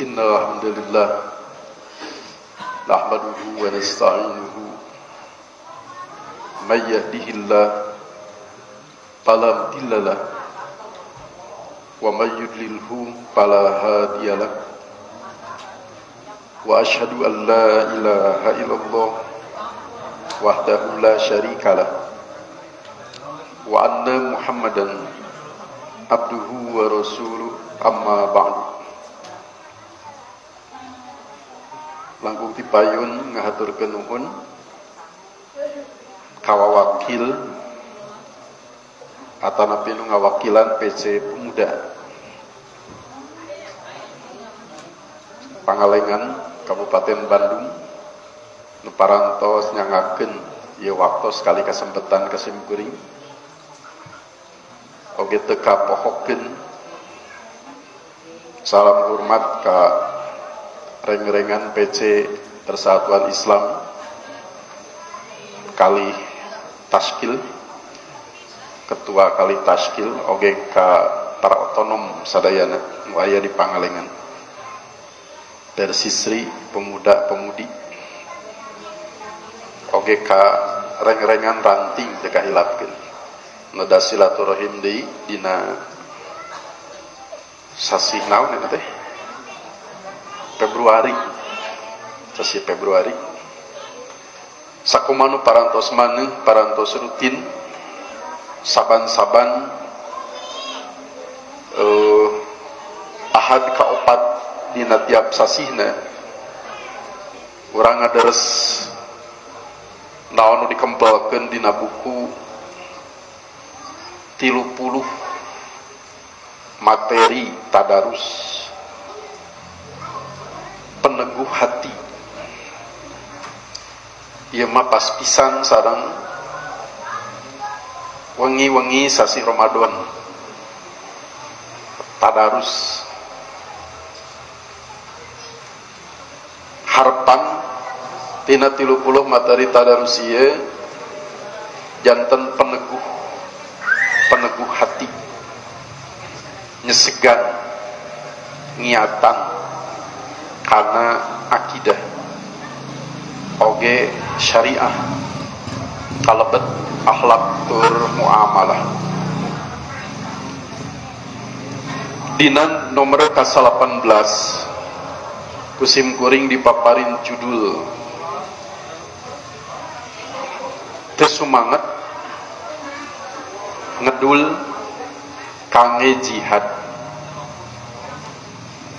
Innal hamdalillah nahmaduhu wa nasta'inuhu may yahdihillahu fala mudilla lahu wa may yudlilhu fala hadiya lahu wa asyhadu an la ilaha illallah wahdahu la syarika lahu wa anna Muhammadan abduhu wa rasuluh amma ba'du. Langkung tipayun ngahaturkeun nuhun kawawakil atanapi nu ngawakilan PC Pemuda Pangalengan Kabupaten Bandung nu parantos nyangakeun ieu waktos sekali kesempatan kasimkuring oge teu kapohokeun salam hormat ka reng-rengan PC Persatuan Islam Kali Tashkil, Ketua Kali Tashkil oge ka para otonom sadayana nu aya di Pangalengan, Persisri pemuda-pemudi oge ka reng-rengan ranting teu kahilapkeun nada silaturahim deui dina sasi naon eta teh Februari, sasi Februari. Sakumanu parantos maneh, parantos rutin, saban-saban ahad kaopat dina tiap sasihna, urang ngaderes naon nu dikempelkeun dina buku 30 materi tadarus peneguh hati. Ieu mah pas pisan sareng wengi-wengi sasi Ramadan tadarus harapan tina 30 materi tadarus ieu janten peneguh hati, nyesegan ngiatan karena akidah oge syariah kalebet akhlak tur muamalah. Dina nomor ke-18 kusim kuring dipaparin judul teu sumanget ngedul kange jihad.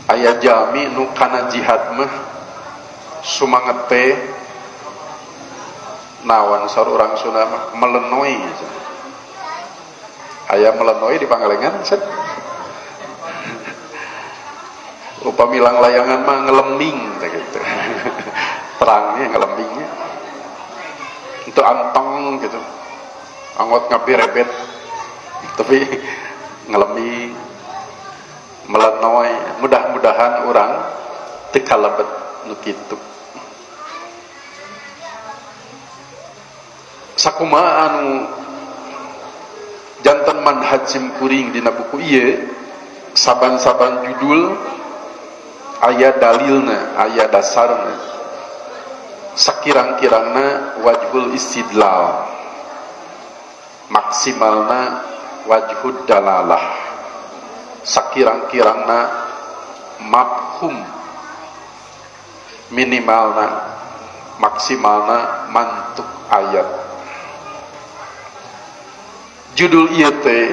Aya jami nu kana jihad mah sumanget teh naon sarurang Sunda mah melenoi. Aya melenoi di Pangalengan set. Upami lang layangan mah ngelembing teh gitu. Terangnya ngelembingnya. Itu anteng gitu. Anggot ngabirebet tapi ngelembing melenoi. Mudah-mudahan orang teu kalebet nu kitu. Sakumaha anu janten manhaj simkuring dina buku ieu saban-saban judul aya dalilna, aya dasarna. Sakirang-kirangna wajhul istidlal, maksimalna wajhud dalalah, sakirang-kirangna mafhum, minimalna maksimalna mantuk ayat. Judul ieu teh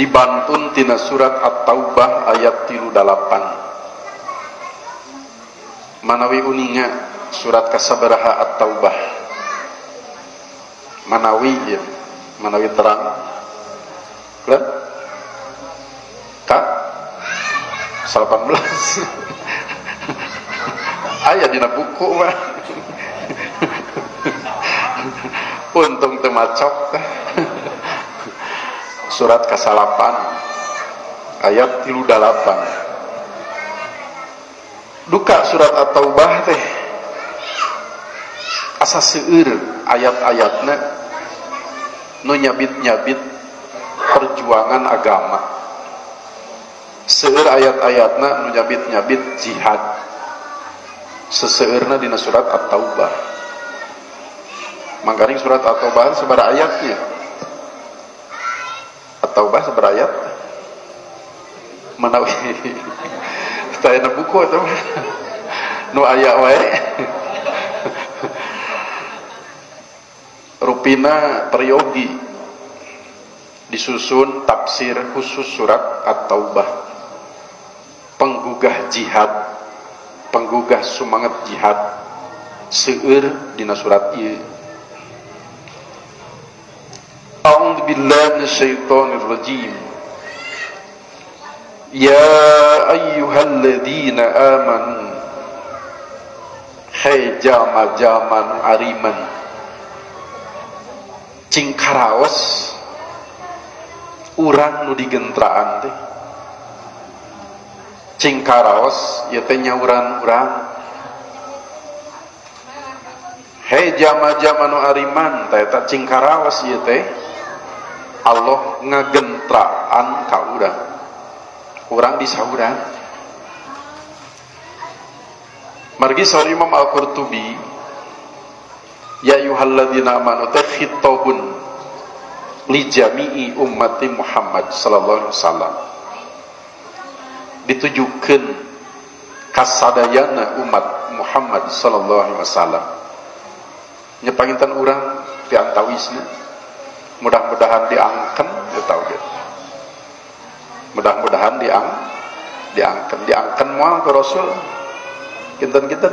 dibantun tina surat At-Taubah ayat 38 manawi uninga surat kasabaraha At-Taubah manawi ya, manawi terang kan Kak 18 aya dina buku mah untung teu macok. Surat ke-8 ayat 38. Duka surat At-Taubah teh asa seueur ayat-ayatna nu nyabit-nyabit perjuangan agama. Seueur ayat-ayatna nu nyabit-nyabit jihad. Seseueurna dina surat At-Taubah. Mangkaring surat At-Taubah sabaraha ayatnya? At-Taubah sabaraha ayat? Manawi tayana buku atau nu aya wae. Rupina peryogi disusun tafsir khusus surat At-Taubah, penggugah jihad, penggugah semangat jihad seueur dina surat ieu. A'udzu billahi minasyaitonir rajim. Ya ayyuhalladzina amanu, hai jama-jaman ariman, cing karaos urang nu digentraan teh, cing karaos ieu teh nyauran urang. Hei jama-jama nu ariman, teh eta cing karaos ieu teh Allah ngagentraan ka urang. Urang disaurang. Margi sauri Imam Al-Qurtubi, ya ayyuhalladzina amanu teh khitabun li jami'i ummati Muhammad sallallahu alaihi wasallam, ditujukeun ka sadayana umat Muhammad sallallahu alaihi wasallam. Nya panginten urang ti antawisna mudah-mudahan diangken eta oge. Mudah-mudahan diangken moal ke Rasul kinten-kinten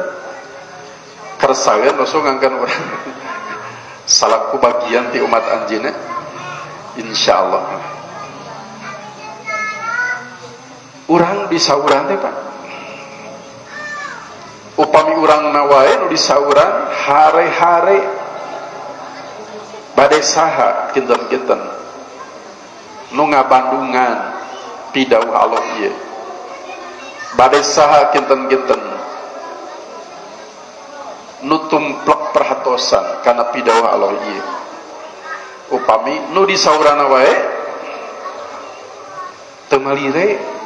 kersaeun Rasul ngangken urang salaku bagian ti umat anjeunna insyaallah. Urang disauran teh Pak, upami urang nawae nu disauran hare-hare bade saha kinten-kinten nu ngabandungan pidawuh Allah ieu, bade saha kinten-kinten nu tumplek perhatosan kana pidawuh Allah ieu. Upami nu disaurana wae teu malire.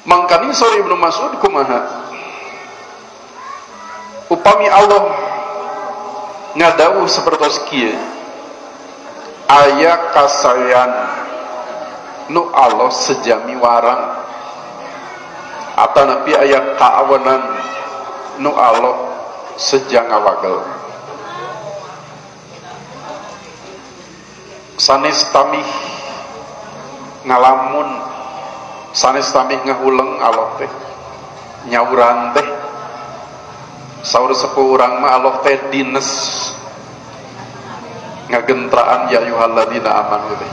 Mangkani saur Ibnu Mas'ud kumaha? Upami Allah ngadawuh sapertos kieu, aya kasayan nu Allah sejami warang, atanapi aya kaawenan nu Allah sejang ngawagel. Sanes tamih ngalamun, sanes tamih ngahuleng Allah teh nyauran teh saur sepuh urang mah Allah teh dines ngagentraan ya ayyuhalladzina amanu teh.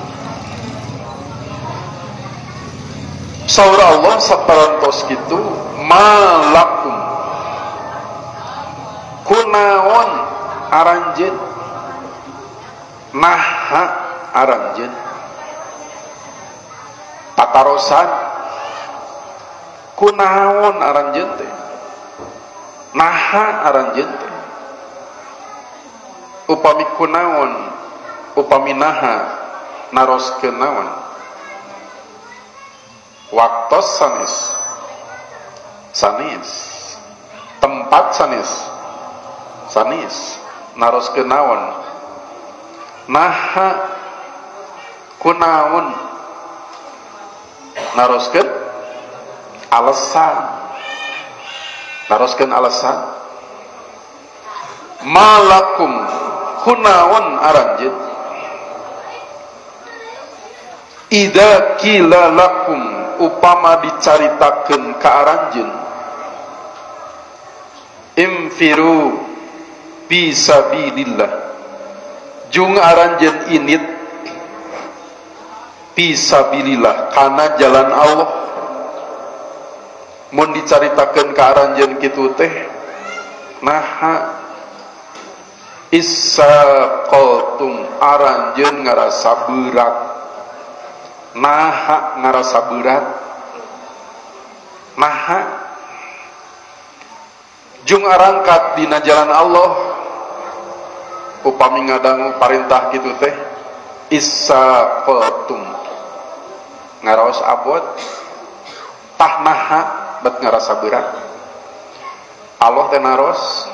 Saur Allah saparantos kitu malakum kunaon aranjeun, naha aranjeun, patarosan kunaon aranjeun teh, naha aranjeun teh. Upami kunaon, upami naha naroskeun naon, waktos sanes, sanes tempat sanes, sanes naroskeun naon, naha kunaon naroskeun alasan, naroskeun alasan. Malakum kunaon aranjeun, ida kila lakum upama dicaritakeun ka aranjeun, imfiru fisabilillah jung aranjeun init fisabilillah kana jalan Allah. Mun dicaritakeun ka aranjeun kitu teh naha Isaqaltum aranjeun ngarasa berat. Naha ngarasa berat. Naha jung arangkat dina jalan Allah upami ngadangu parintah kitu teh isaqaltum ngaraos abot tah naha bet ngarasa berat. Allah teh naros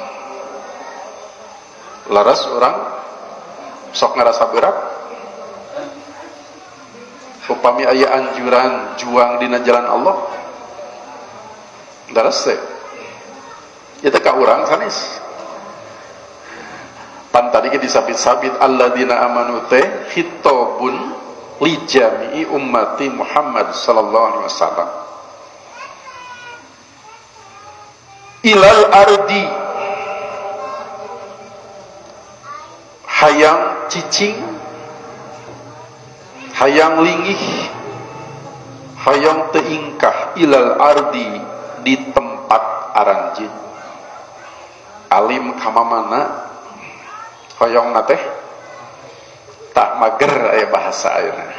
laras orang sok ngerasa berat upami aya anjuran juang dina jalan Allah laras teh eta ka urang sanes pan tadi ke disabit-sabit alladzina amanu teh khitabun li jami'i ummati Muhammad sallallahu alaihi wasallam ilal ardi hayang cicing, hayang lingih, hayang teingkah ilal ardi di tempat aranjeun. Alim kamamana hoyong nateh tak mager aya bahasa ayeuna.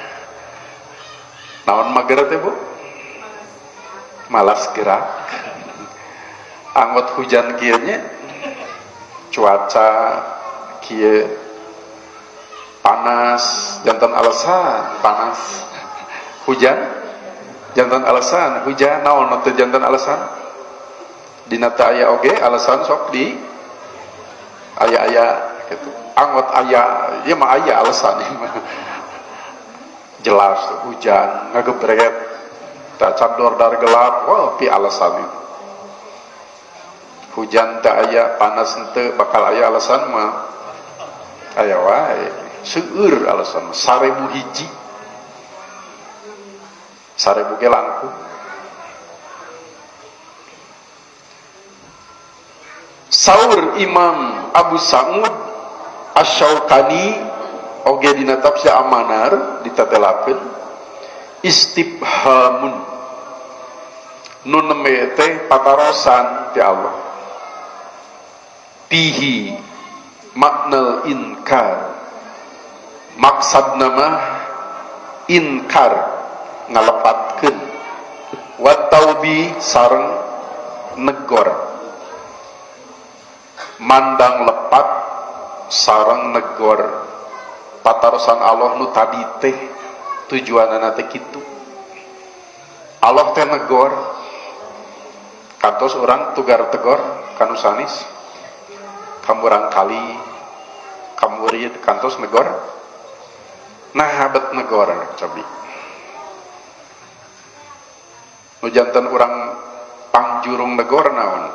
Naon mager teh Bu? Malas gerak. Anggot hujan kieu nya cuaca kieu panas jantan alasan panas hujan jantan alasan hujan naon teh jantan alasan dina teh aya oge alasan sok di aya gitu anggot aya ieu mah aya alasan jelas hujan ngagebret tak cador dar gelap wah pi alasan itu hujan teh aya panas henteu bakal aya alasan mah aya wae seueur alasan 1000 hiji 1000 ge langkung saur Imam Abu Sa'ud Asy-Syaukani oge dina tafsir Amanar ditatelakeun istibhamun nun neme teh patarosan ti Allah bihi maknal inkar maksad nama inkar ngalepatkeun wa taubi sareng negor mandang lepat sareng negor patarosan Allah nu tadi teh tujuanana teh kitu Allah teh negor kantos orang tugar tegor kanu sanis kamurang kali kamurid kantos negor nah habet negor cobi nu janten urang pangjurung negor naon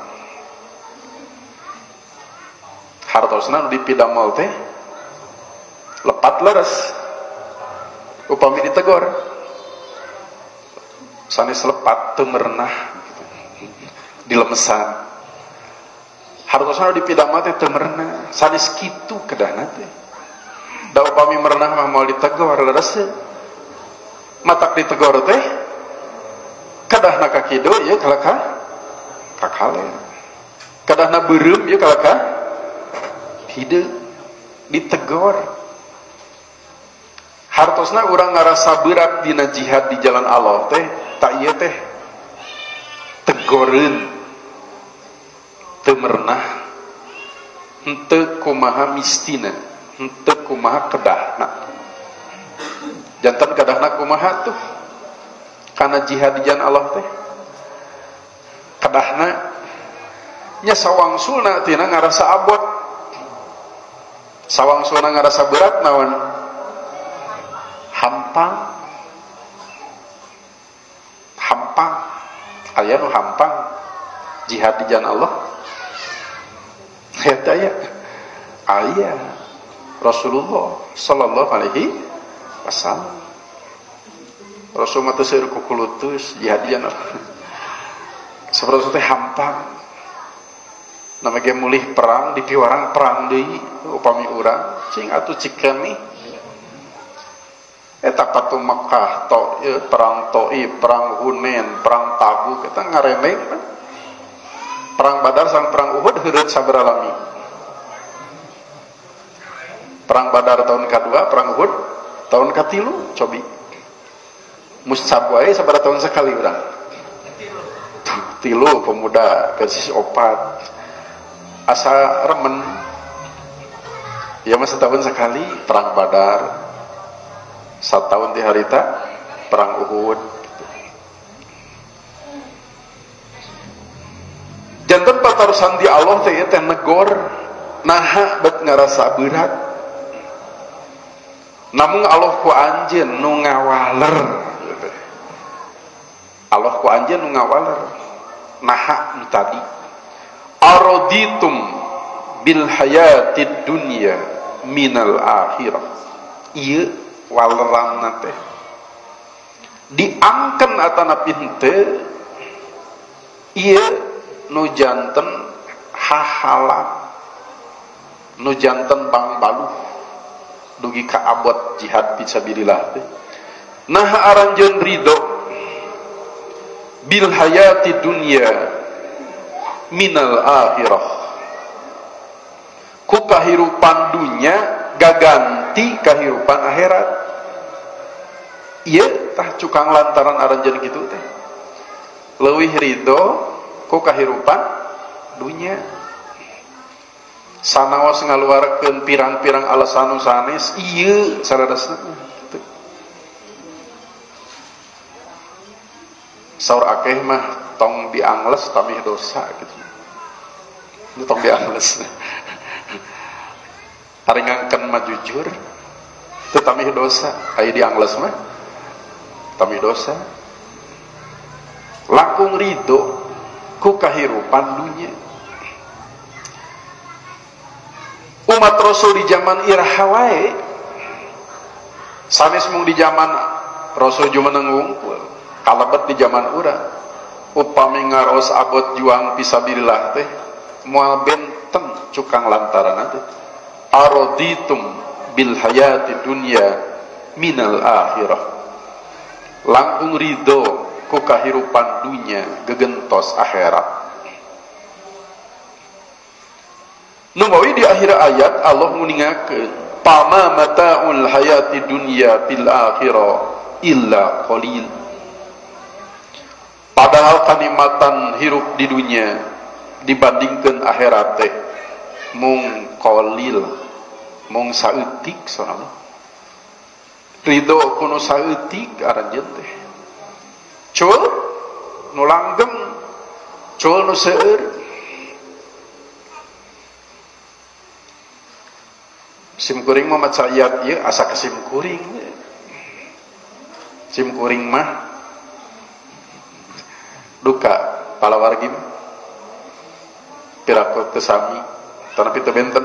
hartosna nu dipidamel teh lepat leres upami ditegor sanes lepat teu merenah dilemesan hartosna nu dipidamel teh teu merenah sanes kitu kedahna teh da upami merenah mah moal ditegor leres matak ditegor teh kadahna ka kidu ieu kalaka ka kale kadahna beureum ieu kalaka hideung ditegor hartosna urang ngarasa berat dina jihad di jalan Allah teh tak ieu teh tegoreun teu merenah henteu kumaha mistina henteu kumaha kedahna janten kedahna kumaha tuh kana jihad di jalan Allah teh kedahna nya sawangsulna tina ngarasa abot sawangsulna ngarasa berat naon hampang aya nu hampang jihad di jalan Allah eta aya aya Rasulullah sallallahu alaihi wasallam Rasul mah teu seueur ku kulutus jihad di jalan Allah saperti teh hampang nama ge mulih perang dipiwarang perang deui upami urang cing atuh cikemi eta patu Makkah perang Taif perang Hunain perang Tabuk eta ngaremeng perang Badar sareng perang Uhud heureut sabar alami Perang Badar tahun kedua, perang Uhud tahun katilu, cobi. Musab wae sabaraha tahun sekali urang. Tilu pemuda kasih opat. Asa remen. Ya mah setahun sekali perang Badar. Satahun di harita perang Uhud. Janten patarusan di Allah teh teh negor naha bet ngarasa berat. Namun Allah ku anjeun nu ngawaler. Allah ku anjeun nu ngawaler. Naha nu tadi. Araditum bil hayatid dunya minal akhirah. Ieu waleranna teh diangken atana pinte ieu nu janten hahalan nu janten bang baluh dugi ka abot jihad fisabilillah teh nah aranjeun ridho bil hayati dunya minal akhirah ku kahirupan dunya gaganti kahirupan akhirat. Ieu tah cukang lantaran aranjeun kitu teh leuwih ridho ku kahirupan dunya sanaos ngaluarkeun pirang-pirang alasan nu sanes ieu saradasna kitu. Saur akeh mah tong diangles tamih dosa gitu. Itu tong diangles. Ari ngangken mah jujur teu tamih dosa, aya diangles mah tamih dosa. Langkung ridho ku kahirupan dunya. Umat Rasul di zaman iraha wae sanes mung di zaman Rasul jumeneng wungkul kalebet di zaman urang upami ngaros abot juang fisabilillah teh moal benten cukang lantaran teh araditum bil hayati dunya minal akhirah langkung ridho ku kahirupan dunya gegentos akhirat. Numawi di akhir ayat Allah nguningakeun pama mataul hayati dunya bil akhirah illa qalil. Padahal kanikmatan hirup di dunia dibandingkan akhirat teh mung qalil, mung saeutik soalna. Ridho kuno saeutik aranjeun teh. Cul nu langgeng, cul nu seueur. Sim kuring mah maca ayat ieu asa ka sim kuring. Sim kuring mah duka palawargi piraku teu sami tanapi teu benten.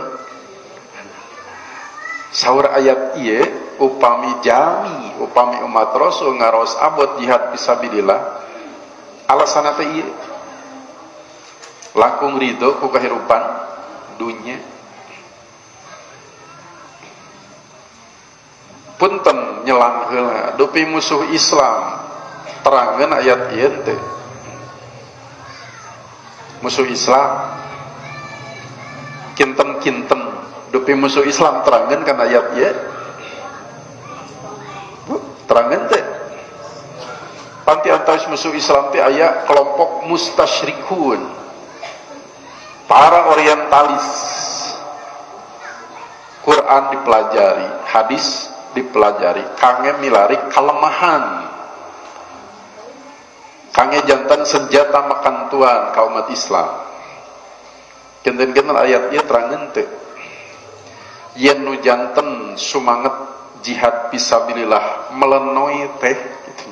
Saur ayat ieu upami jami upami umat Rasul ngaros abot jihad fisabilillah alasana teh ieu langkung ridho ku kahirupan dunya. Punten nyelang heula dupi musuh Islam terangkeun ayat ieu teh. Musuh Islam kinten-kinten dupi musuh Islam terangkeun kana ayat ieu. Terangkeun teh. Panti antawis musuh Islam teh aya kelompok mustasyrikun. Para orientalis. Quran dipelajari, hadis dipelajari, kangen milari kelemahan, kangen jantan senjata makan tuan kaum umat Islam. Kenten-kenten ayat ieu terangeun teh yen nu janten sumanget jihad fisabilillah melenoi teh gitu.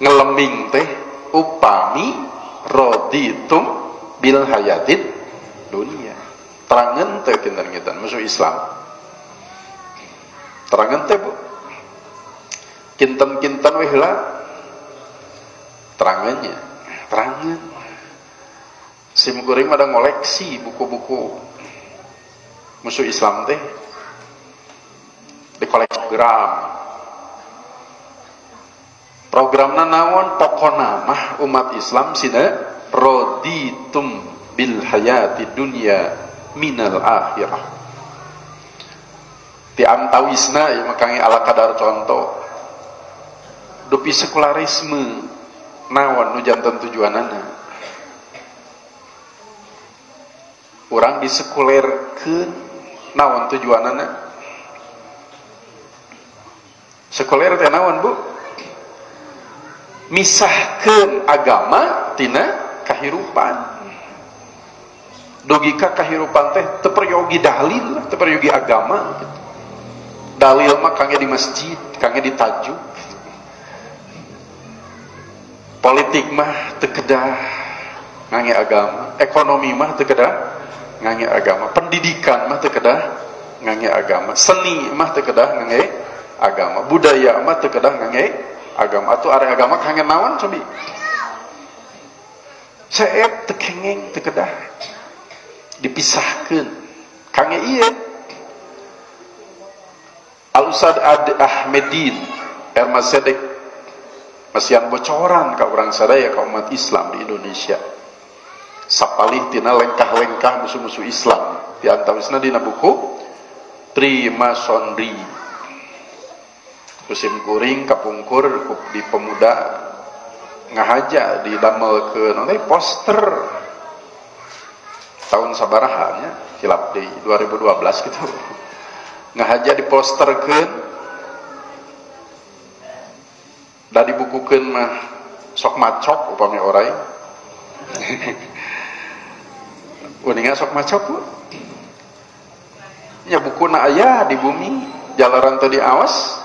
Ngeleming teh upami raditum bil hayatid dunia terangeun teh kenten-kenten musuh Islam. Terangan teh bu kinten-kinten weh lah terangannya terangan sim kuring ada ngoleksi buku-buku musuh Islam teh di koleksi programna naon pokona mah umat Islam sina raditum bil hayati dunya minal akhirah ti antawisna ya makangi ala kadar contoh dupi sekularisme naon nu janten tujuanana urang disekulerkeun naon tujuanana sekuler teh naon Bu misahkeun agama tina kahirupan dugi ka kahirupan teh teu peryogi dalil teu peryogi agama gitu. Dalil mah kangge di masjid kangge di tajuk gitu. Politik mah teu kedah ngangge agama ekonomi mah teu kedah ngangge agama pendidikan mah teu kedah ngangge agama seni mah teu kedah ngangge agama budaya mah teu kedah ngangge agama atuh are agama kangge naon cobi saeb teu kengeng teu kedah dipisahkeun kangge ieu Al-Ustad Ahmedin Hermasedek masihan bocoran ka urang sadaya ka umat Islam di Indonesia sapalih tina lengkah-lengkah musuh-musuh Islam di antawisna dina buku Primasonry musim kuring kapungkur di pemuda ngahaja di damelkeun poster tahun sabaraha nya hilap di 2012 gitu ngahaja di posterkeun da dibukukeun mah sok macok upami oray uningan sok macok Bu nya bukuna aya di bumi jalaran teu diawas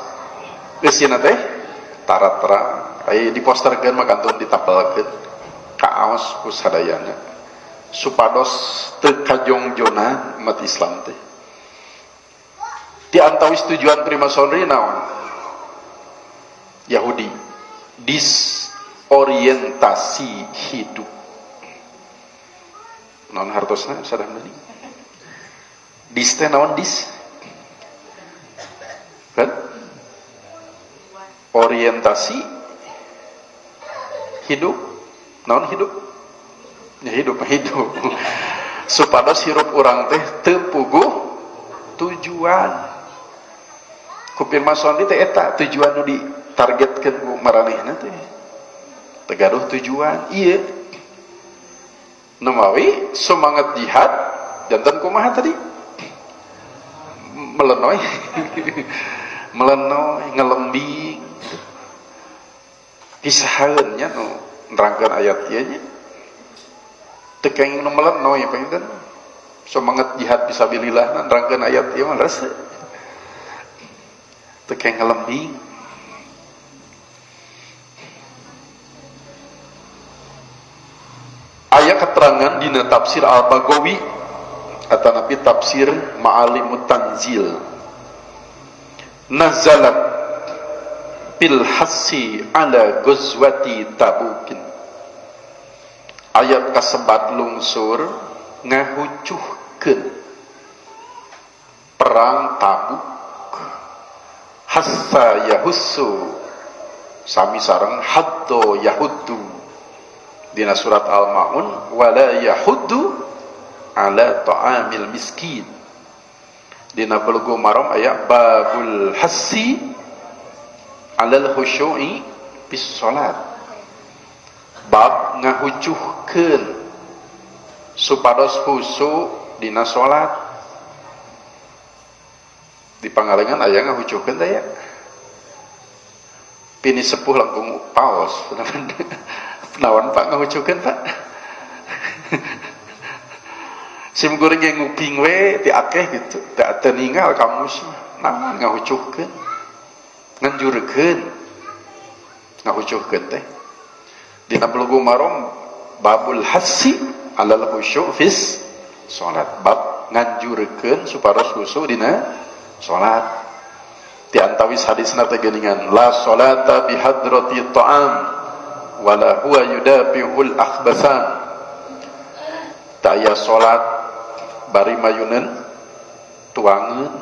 geus cenah teh taratra aya di posterkeun mah kantun ditapelkeun kaos ku sadayana supados teu kajongjonan umat Islam teh di antawis tujuan Primasonry naon Yahudi disorientasi hidup naon hartosna sadang deui dis teh naon dis kan orientasi hidup naon hidup ya hidup supados hirup urang teh teu puguh tujuan ku Primasonry teh eta tujuan nu ditargetkeun ku maranehna teh tegaduh tujuan ieu namawi semangat jihad janten kumaha tadi melenoy ngelembing kisahaeun nya nu nerangkeun ayat ieu nya teu kenging nu melenoy panginten semangat jihad fisabilillah nerangkeun ayat ieu mah rese teu kenging ngelembing aya keterangan dina tafsir Al-Baghawi atanapi tafsir Ma'alimut Tanzil nazalat bil hassi ala ghazwati Tabukin ayat kasebat lungsur ngahucuhkeun perang Tabuk hassa yahussu sami sareng haddo yahuddu dina surat Al-Maun wala yahuddu ala ta'amil miskin dina Bulughul Maram aya babul hassi alal khusyu'i bis salat bab ngahucuhkeun supados khusyuk dina salat di pangalengan aya ngahucuhkeun teh ya pini sepuh langkung paos naon Pak ngahucuhkeun Pak sim kuring ge nguping we ti akeh gitu teu ninggal kamus naon ngahucuhkeun nganjurkeun ngahucuhkeun teh dina Bulughul Maram babul hassi alal khusyuk fis salat bab nganjurkeun supados khusyuk dina salat ti antawis hadisna teh geuningan la salata bi hadrati ta'am wala huwa yudafi'ul akhbathan taya salat bari mayunan tuangeun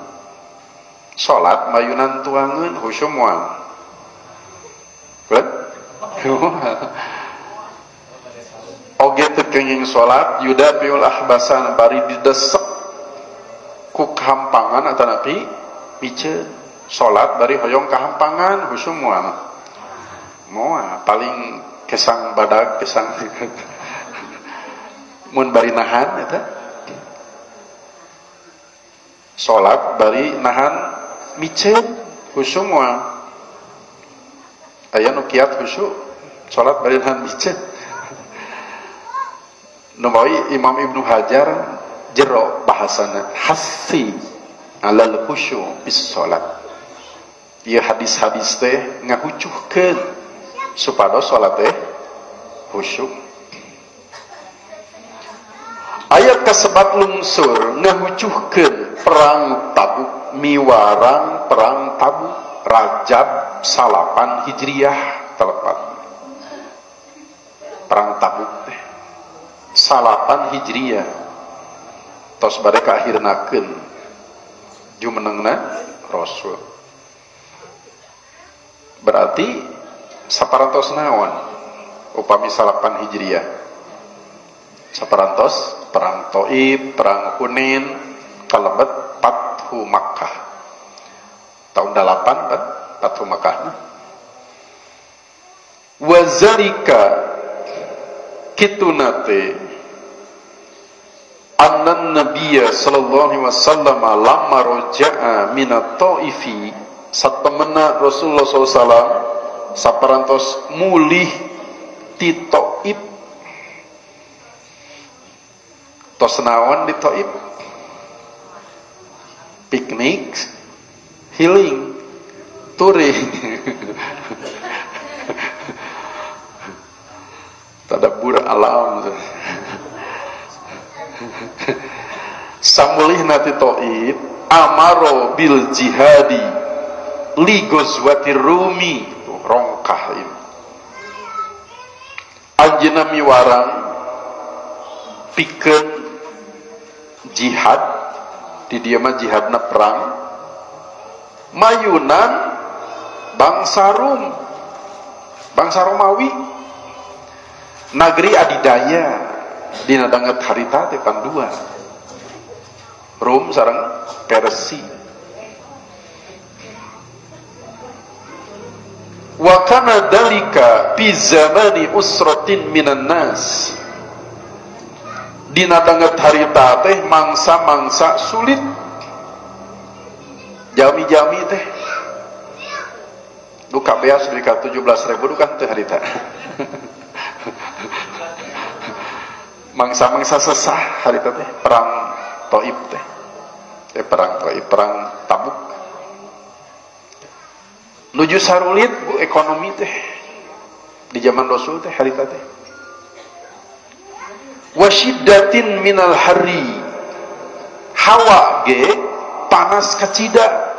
salat mayunan tuangeun khusyuk moal kan oge teu kenging salat yudafi'ul akhbathan bari didesek ku kampangan atanapi miceun salat bari hoyong kahampangan husum moal paling kesang badag kesang mun bari nahan eta salat bari nahan miceun husum moal aya nu kiat husu salat bari nahan miceun Nawawi Imam Ibnu Hajar jero bahasana hasi alal khusyu' bis salat. Ieu hadis-hadis teh ngahucuhkeun supados salat teh khusyuk. Ayat kasebat lungsur ngahucuhkeun perang Tabuk miwarang perang Tabuk Rajab 8 Hijriah telepat. Perang Tabuk teh 8 Hijriah tos bade kaakhirnakeun jumenengna Rasul. Berarti saparantos naon upami 8 Hijriah? Saparantos perang Thaif, perang Hunain, kalebet Fathu Makkah. Tahun 8 kan Fathu Makkah. Wa zalika kitunate annan nabiyya sallallahu alaihi wasallam lamma raja'a minat Thaifi satemena Rasulullah SAW saparantos mulih ti Thaif. Tos naon di Thaif? Piknik, healing, touring. Tadabbur alam. Samulih nati Thaif amaro bil jihadi li gozwati Rumi rongkah ini anjeunna miwarang pikeun jihad di dieu mah jihadna perang mayunan bangsa Rum, bangsa Romawi, nagri adidaya dina danget harita teh kan dua, Rum sareng Persia. Wa kana dalika fi zamani usratin minan nas. Dina danget harita teh mangsa-mangsa sulit. Jami-jami teh duka beas duka 17.000 duka teh harita. Mangsa-mangsa sesah harita teh perang Thaif teh. Perang Thaif, perang Tabuk. Nuju sarulit bu ekonomi teh di zaman Rasul teh harita teh. Wasyiddatin minal hari, hawa ge panas kacida.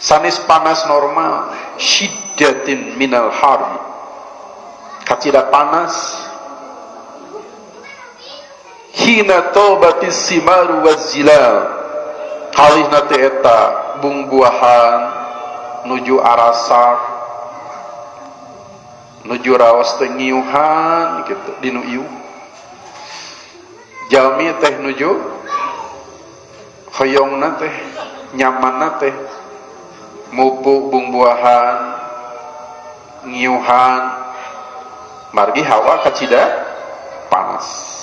Sanis panas normal, syiddatin minal hari, kacida panas. Hina taubatis simaru wazilal, kalih nate eta bung-buahan nuju arasak nuju raos teh ngiuhan gitu dinu ieu jalmi teh nuju hoyongna teh nyamanna teh mupu bung-buahan ngiuhan margi hawa kacida panas.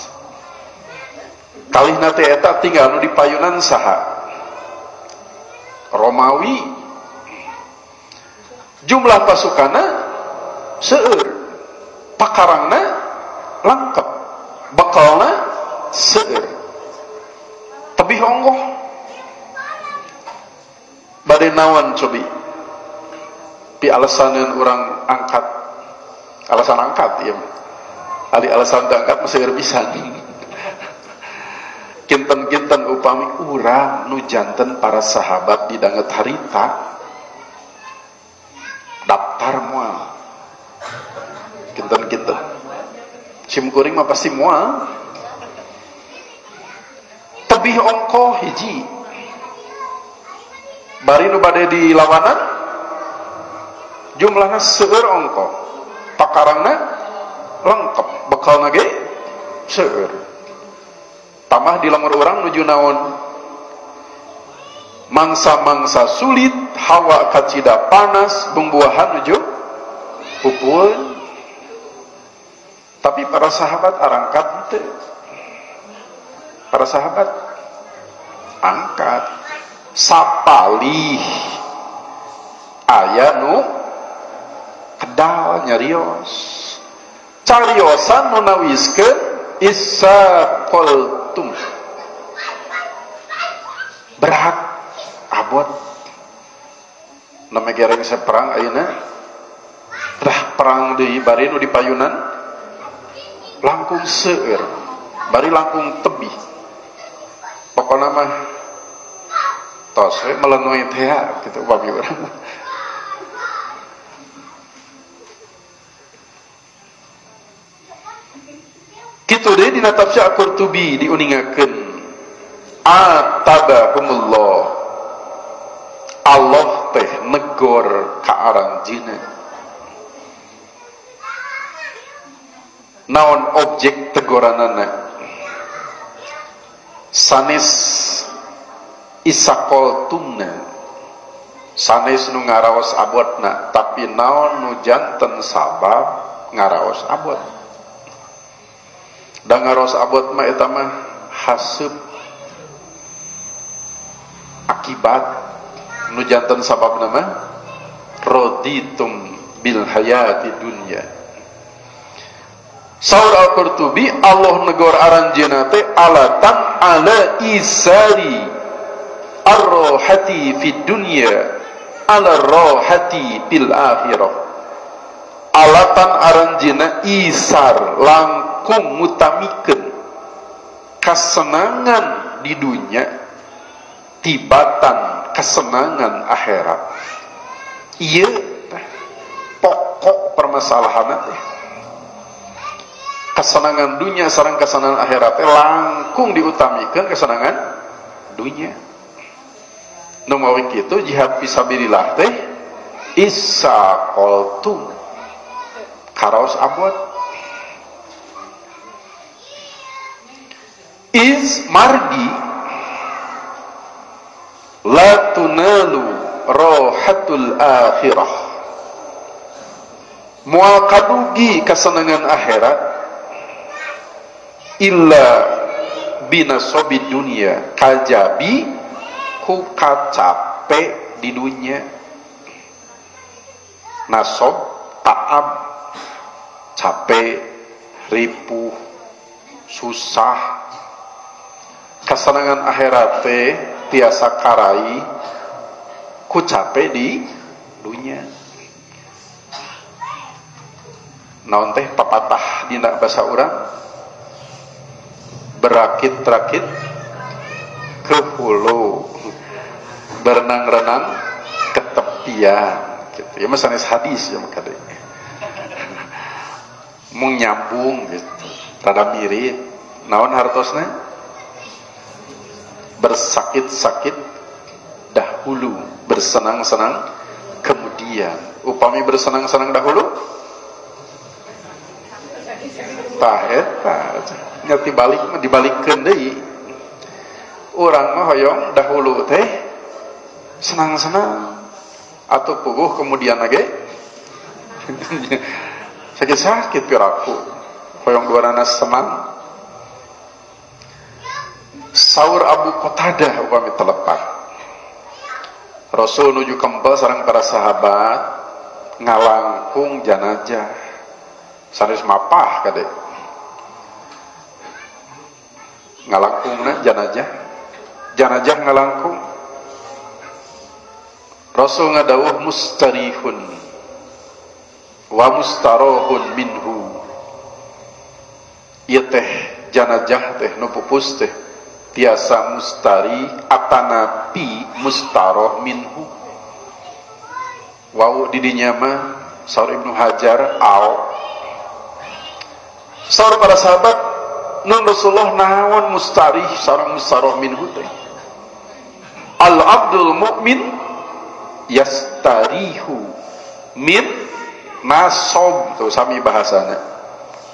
Kalih nate eta tinggal nu di payunan saha Romawi, jumlah pasukana seueur, pakarangna lengkap, bekalna seueur, tebih onggoh. Bade naon cobi? Pi alasaneun urang angkat, alasan angkat ieu. Ali alasan angkat mah seueur pisan. Kinten-kinten upami urang nu janten para sahabat di danget harita daftar moal kinten-kinten sim kuring mah pasti moal tebih ongkoh hiji bari nu bade di lawanan jumlahna seueur ongkoh pakarangna lengkap bekalna ge seueur. Tamah di lamur orang nuju naon mangsa-mangsa sulit, hawa kacida panas, pembuahan nuju pupun. Tapi para sahabat arangkat itu. Para sahabat angkat sapalih aya nu kedal nyarios cariosan nu nawiskeun isaqaltum berat abot nama gereng seperang ayeuna dah perang deui bari nu di payunan langkung seueur bari langkung tebih pokona mah tos we melenoi teh gitu upami urang kitu deui dina tafsir Al-Qurtubi diuningakeun atabahumullah Allah teh negor ka aranjeunna naon objek tegoranana sanes isaqaltumna sanes nu ngaraos abotna tapi naon nu janten sabab ngaraos abot da ngaraos abot mah eta mah haseup akibat nu janten sababna mah raditum bil hayati dunya. Saur Al-Qurtubi Allah negor aranjeuna teh alatan ala isari ar-rohati fid dunya ala rohati bil akhirah. Alatan aranjeuna isar langkung ngutamikeun kesenangan di dunia tibatan kesenangan akhirat. Ieu pokok permasalahanna teh. Kesenangan dunia sareng kesenangan akhirat langkung diutamikeun kesenangan dunia. Nu mawi kitu jihad fisabilillah teh isaqaltum karaos abot is margi la tunalu rohatul akhirah moal kadugi kesenangan akhirat illa binasobi dunia kajabi ku kacape di dunia nasob taab capek ripuh susah kesenangan akhirat teh tiasa karai ku capek di dunia naon teh papatah dina basa urang berakit-rakit ke hulu berenang-renang ke tepian gitu. Ya mah sanes hadis ya maka deui mung nyambung gitu rada mirip naon hartosna bersakit-sakit dahulu bersenang-senang kemudian upami bersenang-senang dahulu tah eta ngerti balik mah dibalikkeun deui urang mah hoyong dahulu teh senang-senang atau puguh kemudian lagi sakit-sakit piraku hoyong duarana senang. Saur Abu Qatadah upami telepak Rasul nuju kempel sareng para sahabat ngalangkung janajah sanes mapah kade ngalangkungna janajah ngalangkung Rasul ngadawuh mustarihun wa mustarohun minhu ieu teh janajah teh nu pupus teh tiasa mustari atanapi mustaroh minhu wau didinya mah saur Ibnu Hajar saur para sahabat nun Rasulullah naon mustari sareng mustaroh minhu teh al abdul mu'min yastarihu min nasob tuh sami bahasana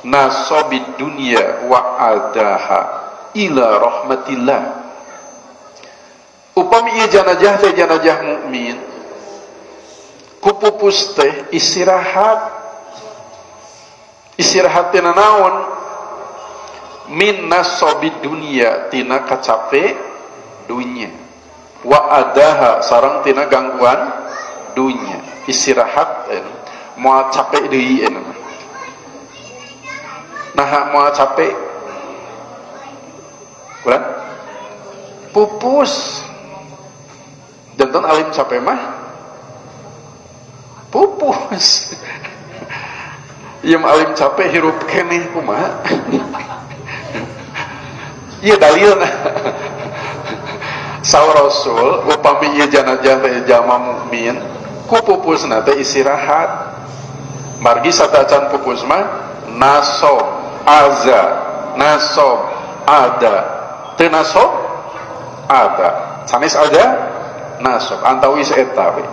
nasobid dunya wa adaha ila rahmatillah upami ieu janajah teh janajah mukmin ku pupus teh istirahat tina naon min nasobid dunia tina kacape dunya wa adaha sareng tina gangguan dunya istirahat moal capek deui nah moal capek bulan pupus jantan alim capek mah pupus ieu alim capek hirup keneh kumaha ieu dalilna saur Rasul upami ieu janajah teh jalma mukmin ku pupusna teh istirahat margi satacan pupus mah nasob aza nasob ada teu nasob ada sanes ada nasob antawis eta we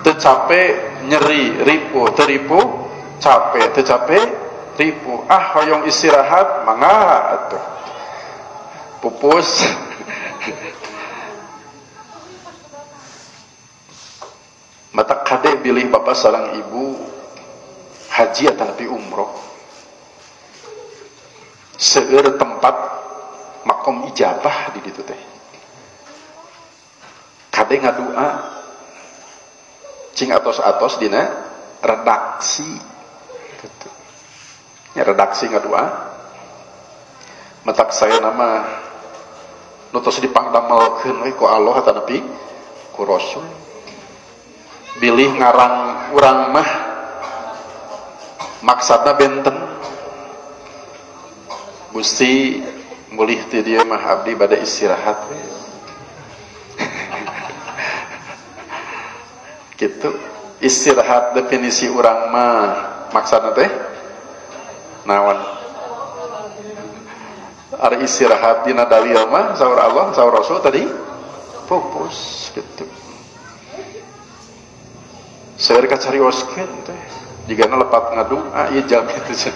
teu capek nyeri ripuh teu ripuh capek teu capek ripuh hoyong istirahat mangga atuh pupus mata kade bilih bapak sareng ibu haji atapi umroh seueur tempat makom ijabah di ditu teh kade ngadua cing atos-atos dina redaksi gitu. Ya redaksi ngadua matak saya nama nutos dipangdamelkeun we ku Allah atapi ku Rasul bilih ngarang urang mah maksudna benten Gusti mulih ti dieu mah abdi bade istirahat gitu istirahat definisi urang mah maksudna teh naon ari istirahat dina dalil mah saur Allah saur Rasul tadi pupus gitu seueur kacarioskeun teh jigana lepat ngadua ieu jam itu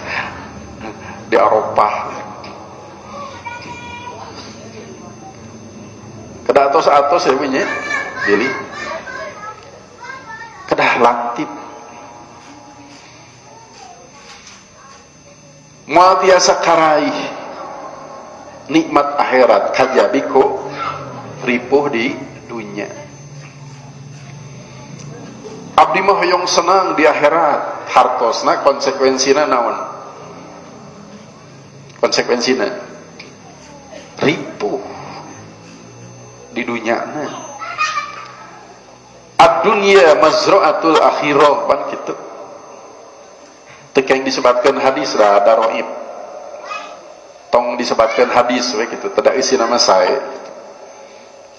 di Arafah kedah atos-atos ya punya jadi kedah lantip moal tiasa karaih nikmat akhirat kajabiko ripuh di dunia abdi mah hoyong senang di akhirat hartosna konsekuensina naon konsekuensina ripuh di dunyana ad-dunya mazra'atul akhirah pan kitu teu yang disebutkan hadis ra daroib tong disebutkan hadis we kitu teu da isi nama sae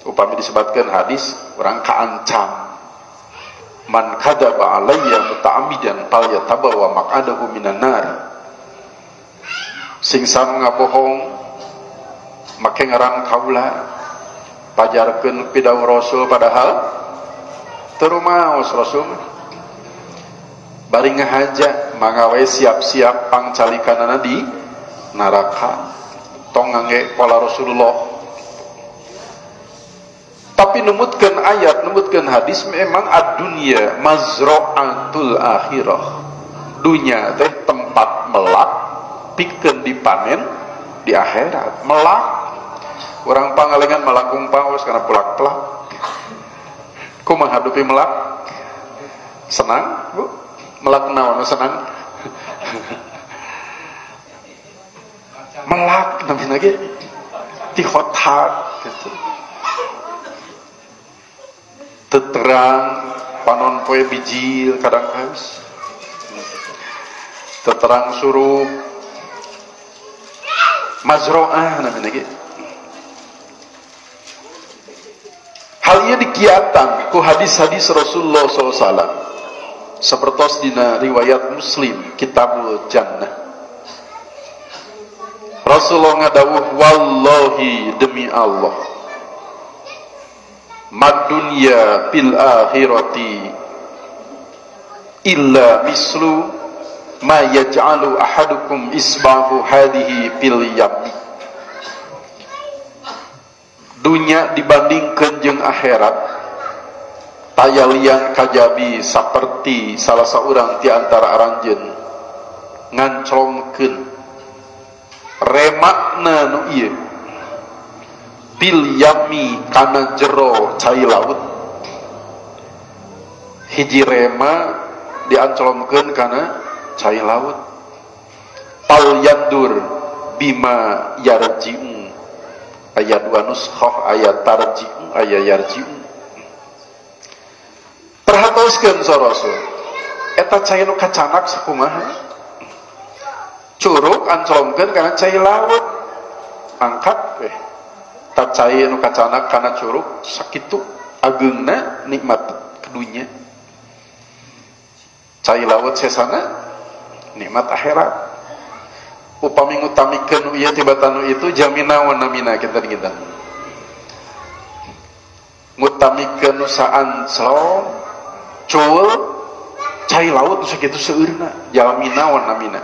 upami disebutkan hadis urang kaancam man kadzaba alayya muta'ammidan falyatabawa maq'adahu minan nar sing sam ngabohong make ngaran kaula pajarkeun pidaw Rasul padahal teu rumaos Rasul bari ngahaja mangawe siap-siap pangcalikanana di neraka tong ngangge pola Rasulullah tapi numutkeun ayat numutkeun hadis memang ad-dunya mazra'atul akhirah dunya teh tempat melak pikeun dipanen di akhirat melak urang pangalengan melakung paus kana pelak-pelak kumaha hadupi melak senang Bu melak naon senang melak namanya lagi di hotak gitu teterang panon poe bijil kadang haus teterang surup mazro'ah namanya lagi hal ieu dikiatan ku hadis-hadis Rasulullah SAW sapertos dina riwayat Muslim Kitabul Jannah Rasulullah ngadawuh wallahi demi Allah mad dunya fil akhirati illa mislu ma yaj'alu ahadukum isbahu hadhihi fil yam dunya dibandingkeun jeung akhirat tayalian kajabi saperti salah seorang di antara aranjeun nganclongkeun remakna nu ieu bil yami kana jero cai laut. Hiji rema dianclongkeun kana cai laut. Pal yandur bima yarji'u ayat 2 nuskhah ayat tarji'u ayat yarji'u. Perhatioskeun sorosul eta cai nu kacanak sakumaha curug anclongkeun kana cai laut angkat weh ta cai nu kacanak kana curug sakitu ageungna nikmat kedunya. Cai laut sesana nikmat akhirat. Upami ngutamikeun ieu tibatan itu jamina wa namina kita ngutamikeun nu saanclong cul cai laut nu sakitu seueurna jamina wa namina.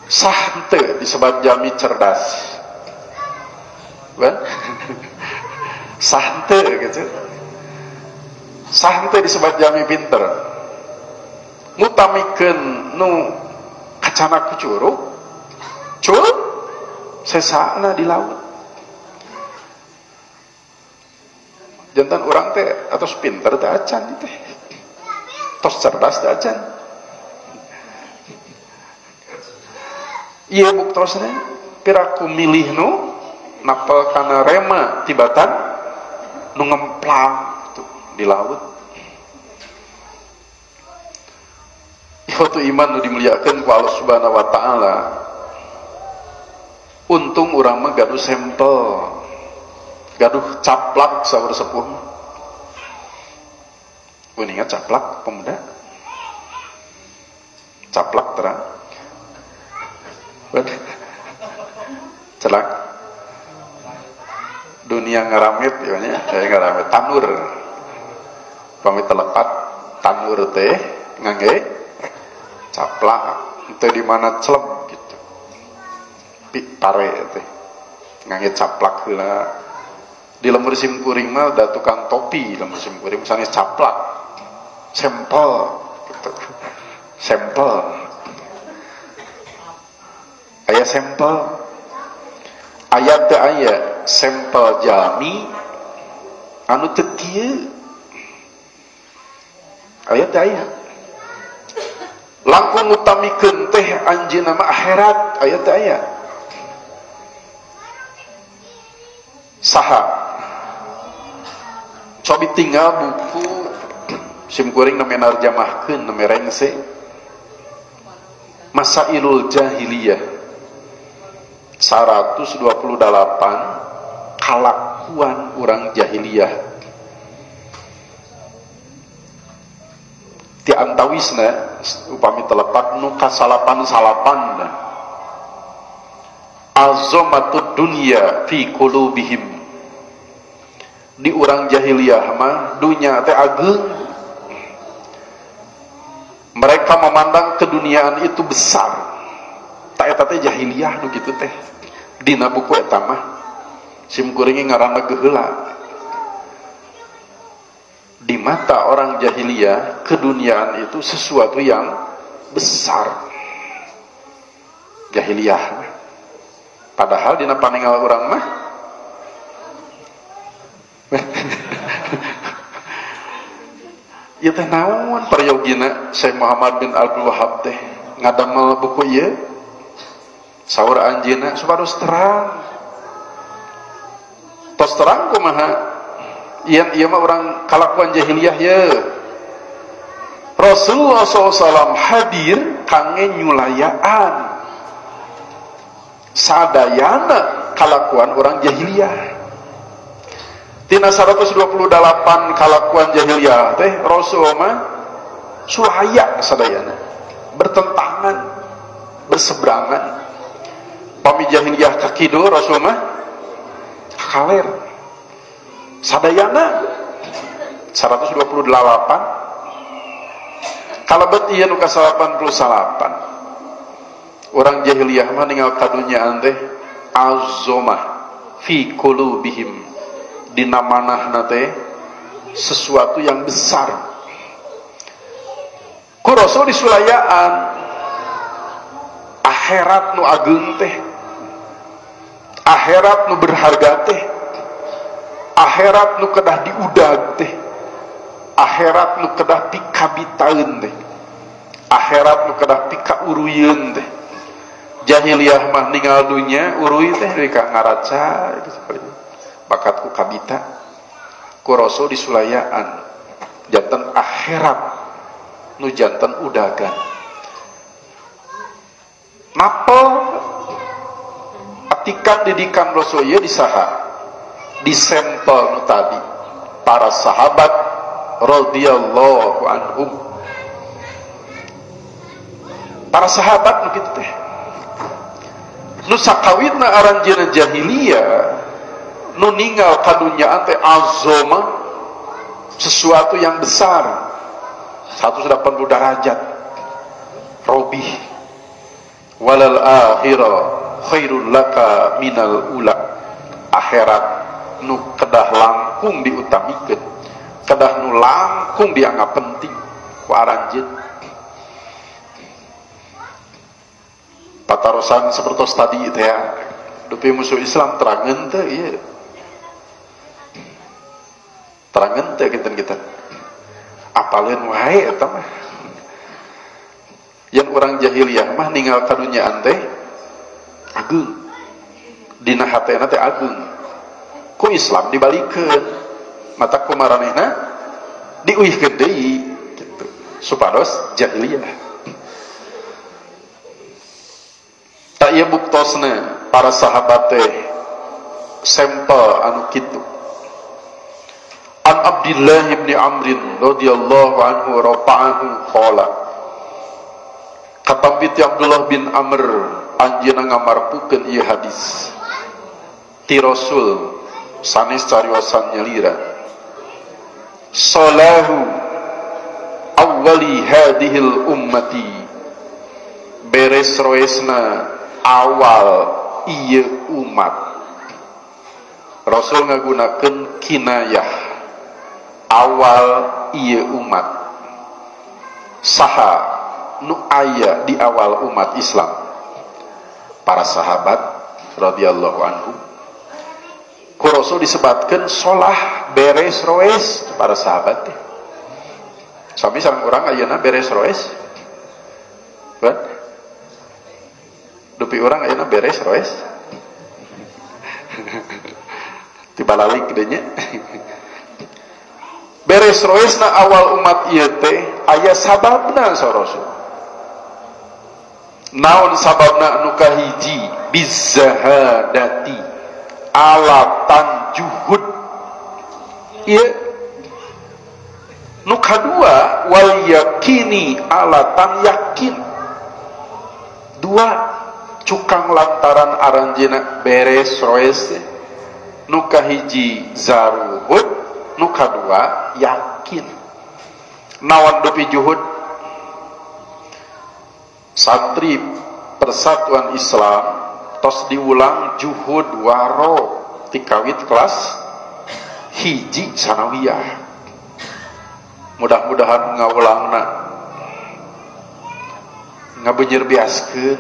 Sah henteu disebut jami cerdas. Ban? Sah henteu gitu. Sah henteu disebut jami pinter. Ngutamikeun nu kacanak ku curug cul sesana di laut. Jantan orang teh atos pinter teh acan teh tos cerdas teh acan. Iya buktosna piraku milih nu napal kana rema tibatan nu ngemplang tuh di laut. Ikhwatu iman nu dimuliakeun ku Allah Subhanahu wa taala. Untung urang mah gaduh sampel. Gaduh caplak saur sepuh. Uningat caplak pemuda. Caplak terang. Celak. Dunia ngaramit ya nya, ngaramit tanur. Pamit telepat tanur teh ngangge caplak itu di mana celem gitu pare teh ngangge caplak heula di lemur sim kuring mah da tukang topi lemur sim kuring misalnya caplak sampel gitu sampel aya sampel aya teu aya sampel jami anu teu kieu aya teu aya langkung utamikeun teh anjeunna mah akhirat aya teu aya. Saha cobi tinggal buku sim kuring nami narjamahkeun nami rengse Masailul Jahiliyah 128 kalakuan urang jahiliyah ti antawisna upami telepat nu kasalapan-salapan azamatud dunya fi qulubihim di urang jahiliyah mah dunya teh ageung mereka memandang keduniaan itu besar tak eta teh jahiliyah nu kitu teh dina buku eta mah sim kuring ngaranna geheula. Di mata orang jahiliyah keduniaan itu sesuatu yang besar jahiliyah padahal dina paningal urang mah ieu teh naon parayogina Syekh Muhammad bin Abdul Wahab teh ngadamel buku ieu saur anjeunna supados terang tos terang kumaha ieu mah urang kalakuan jahiliyah ye. Rasulullah SAW hadir kangge nyulayaan sadayana kalakuan orang jahiliyah. Tina 128 kalakuan jahiliyah teh Rasul mah sulaya sadayana, bertentangan, berseberangan. Pami jahiliyah ka kidul Rasul mah kaler. Sadayana 128 kalebet ieu nu ka 88 orang jahiliyah mah ningal kadunyaan teh azomah fi qulubihim dina manahna teh sesuatu yang besar. Ku Rasul disulayaan akhirat nu ageung teh, akhirat nu berharga teh, akhirat nu kedah diudag teh, akhirat nu kedah pikabitaeun teh, akhirat nu kedah pikauruyeun teh. Jahiliyah mah ninggal dunya uruy teh rika ngaraca itu seperti bakatku kabita. Ku Rasul disulayaan janten akhirat nu janten udagan. Napa atikan didikan Rasul ieu disaha? Di sampel nu tadi para sahabat radhiyallahu anhum. Para sahabat nu kitu teh nu sakawitna aranjeun jahiliyah nu ninggal kadunyaan teh azama sesuatu yang besar 180 derajat robih walal akhirah khairul laka minal ula. Akhirat nu kedah langkung diutamikeun, kedah nu langkung dianggap penting ku aranjeun. Patarosan seperti tadi teh dupi musuh Islam terangeun teh ieu. Terangeun teh kinten-kinten. Apaleun wae eta mah. Yang orang jahiliyah mah ninggal kadunyaan teh ageung. Dina hatena teh ageung. Ku Islam dibalikeun. Mata ku maranehna diuihkeun deui kitu. Supados jahiliyah. Tak ieu buktosna para sahabat teh sampel anu kitu. An Abdullah bin Amr radhiyallahu anhu rafa'ahu qala Katambiti Abdullah bin Amr anjeunna ngamarpukeun ieu hadis ti Rasul sanes cariyosan nyalira salahu awwali hadhil ummati beres roesna awal ieu umat. Rasul ngagunakeun kinayah awal ieu umat. Saha nu aya di awal umat Islam? Para sahabat radhiyallahu anhum. Ku Rasul disebatkeun solah beres roes para sahabat teh. Sami sareng urang ayeuna beres roes. Kan? Dupi orang ayeuna beres roes. Tibalalik gedenya. Beres roesna awal umat ieu teh aya sababna sa Rasul. Naon sababna anu kahiji bizahadati alatan juhud. Ieu nu kadua wal yakini alatan yakin. Dua cukang lantaran aranjeuna beres roes nu kahiji zaruhud nu kadua yakin. Naon dupi juhud? Santri Persatuan Islam tos diulang juhud waro tikawit kelas hiji sanawiyah. Mudah-mudahan ngawulangna ngabeunjeur biaskeun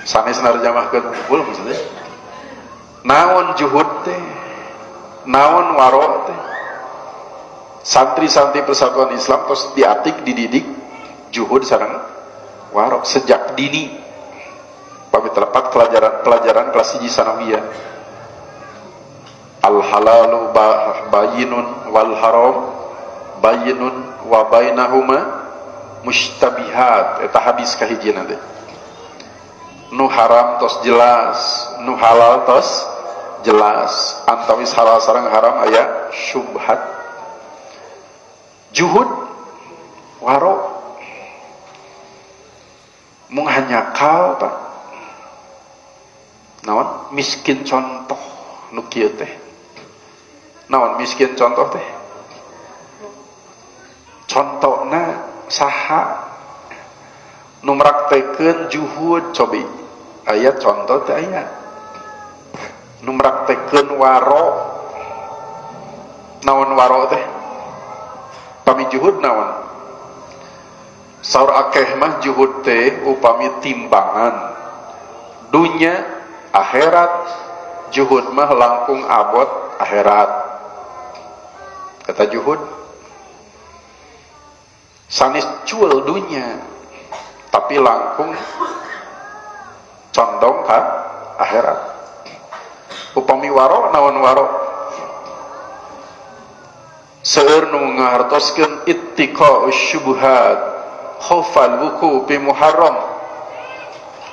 sanes narjamahkeun unggul maksudnya. Naon juhud teh? Naon waro teh? Santri-santri Persatuan Islam tos diatik dididik juhud sareng waro sejak dini. Pami telepat pelajaran kelas 1 sanawiyah. Al halalu bayyinun wal haram bayyinun wa bainahuma mustabihat. Eta hadis kahijina teh. Nu haram tos jelas, nu halal tos jelas. Antawis halal sareng haram aya syubhat. Juhud waro mung hanyakal Pak. Naon miskin contoh nu kieu teh. Naon miskin contoh teh? Contona saha? Nu meraktekeun juhud cobi aya contoh teh aya nu mraktekeun waro. Naon waro teh? Upami juhud naon? Saur akeh mah juhud teh upami timbangan dunya akhirat, juhud mah langkung abot akhirat. Kata juhud sanis cuel dunya tapi langkung condong ka akhirat. Upami waro naon waro? Seueur nu ngahartoskeun ittiqa'us syubhat khaufal wuqu' bi muharram,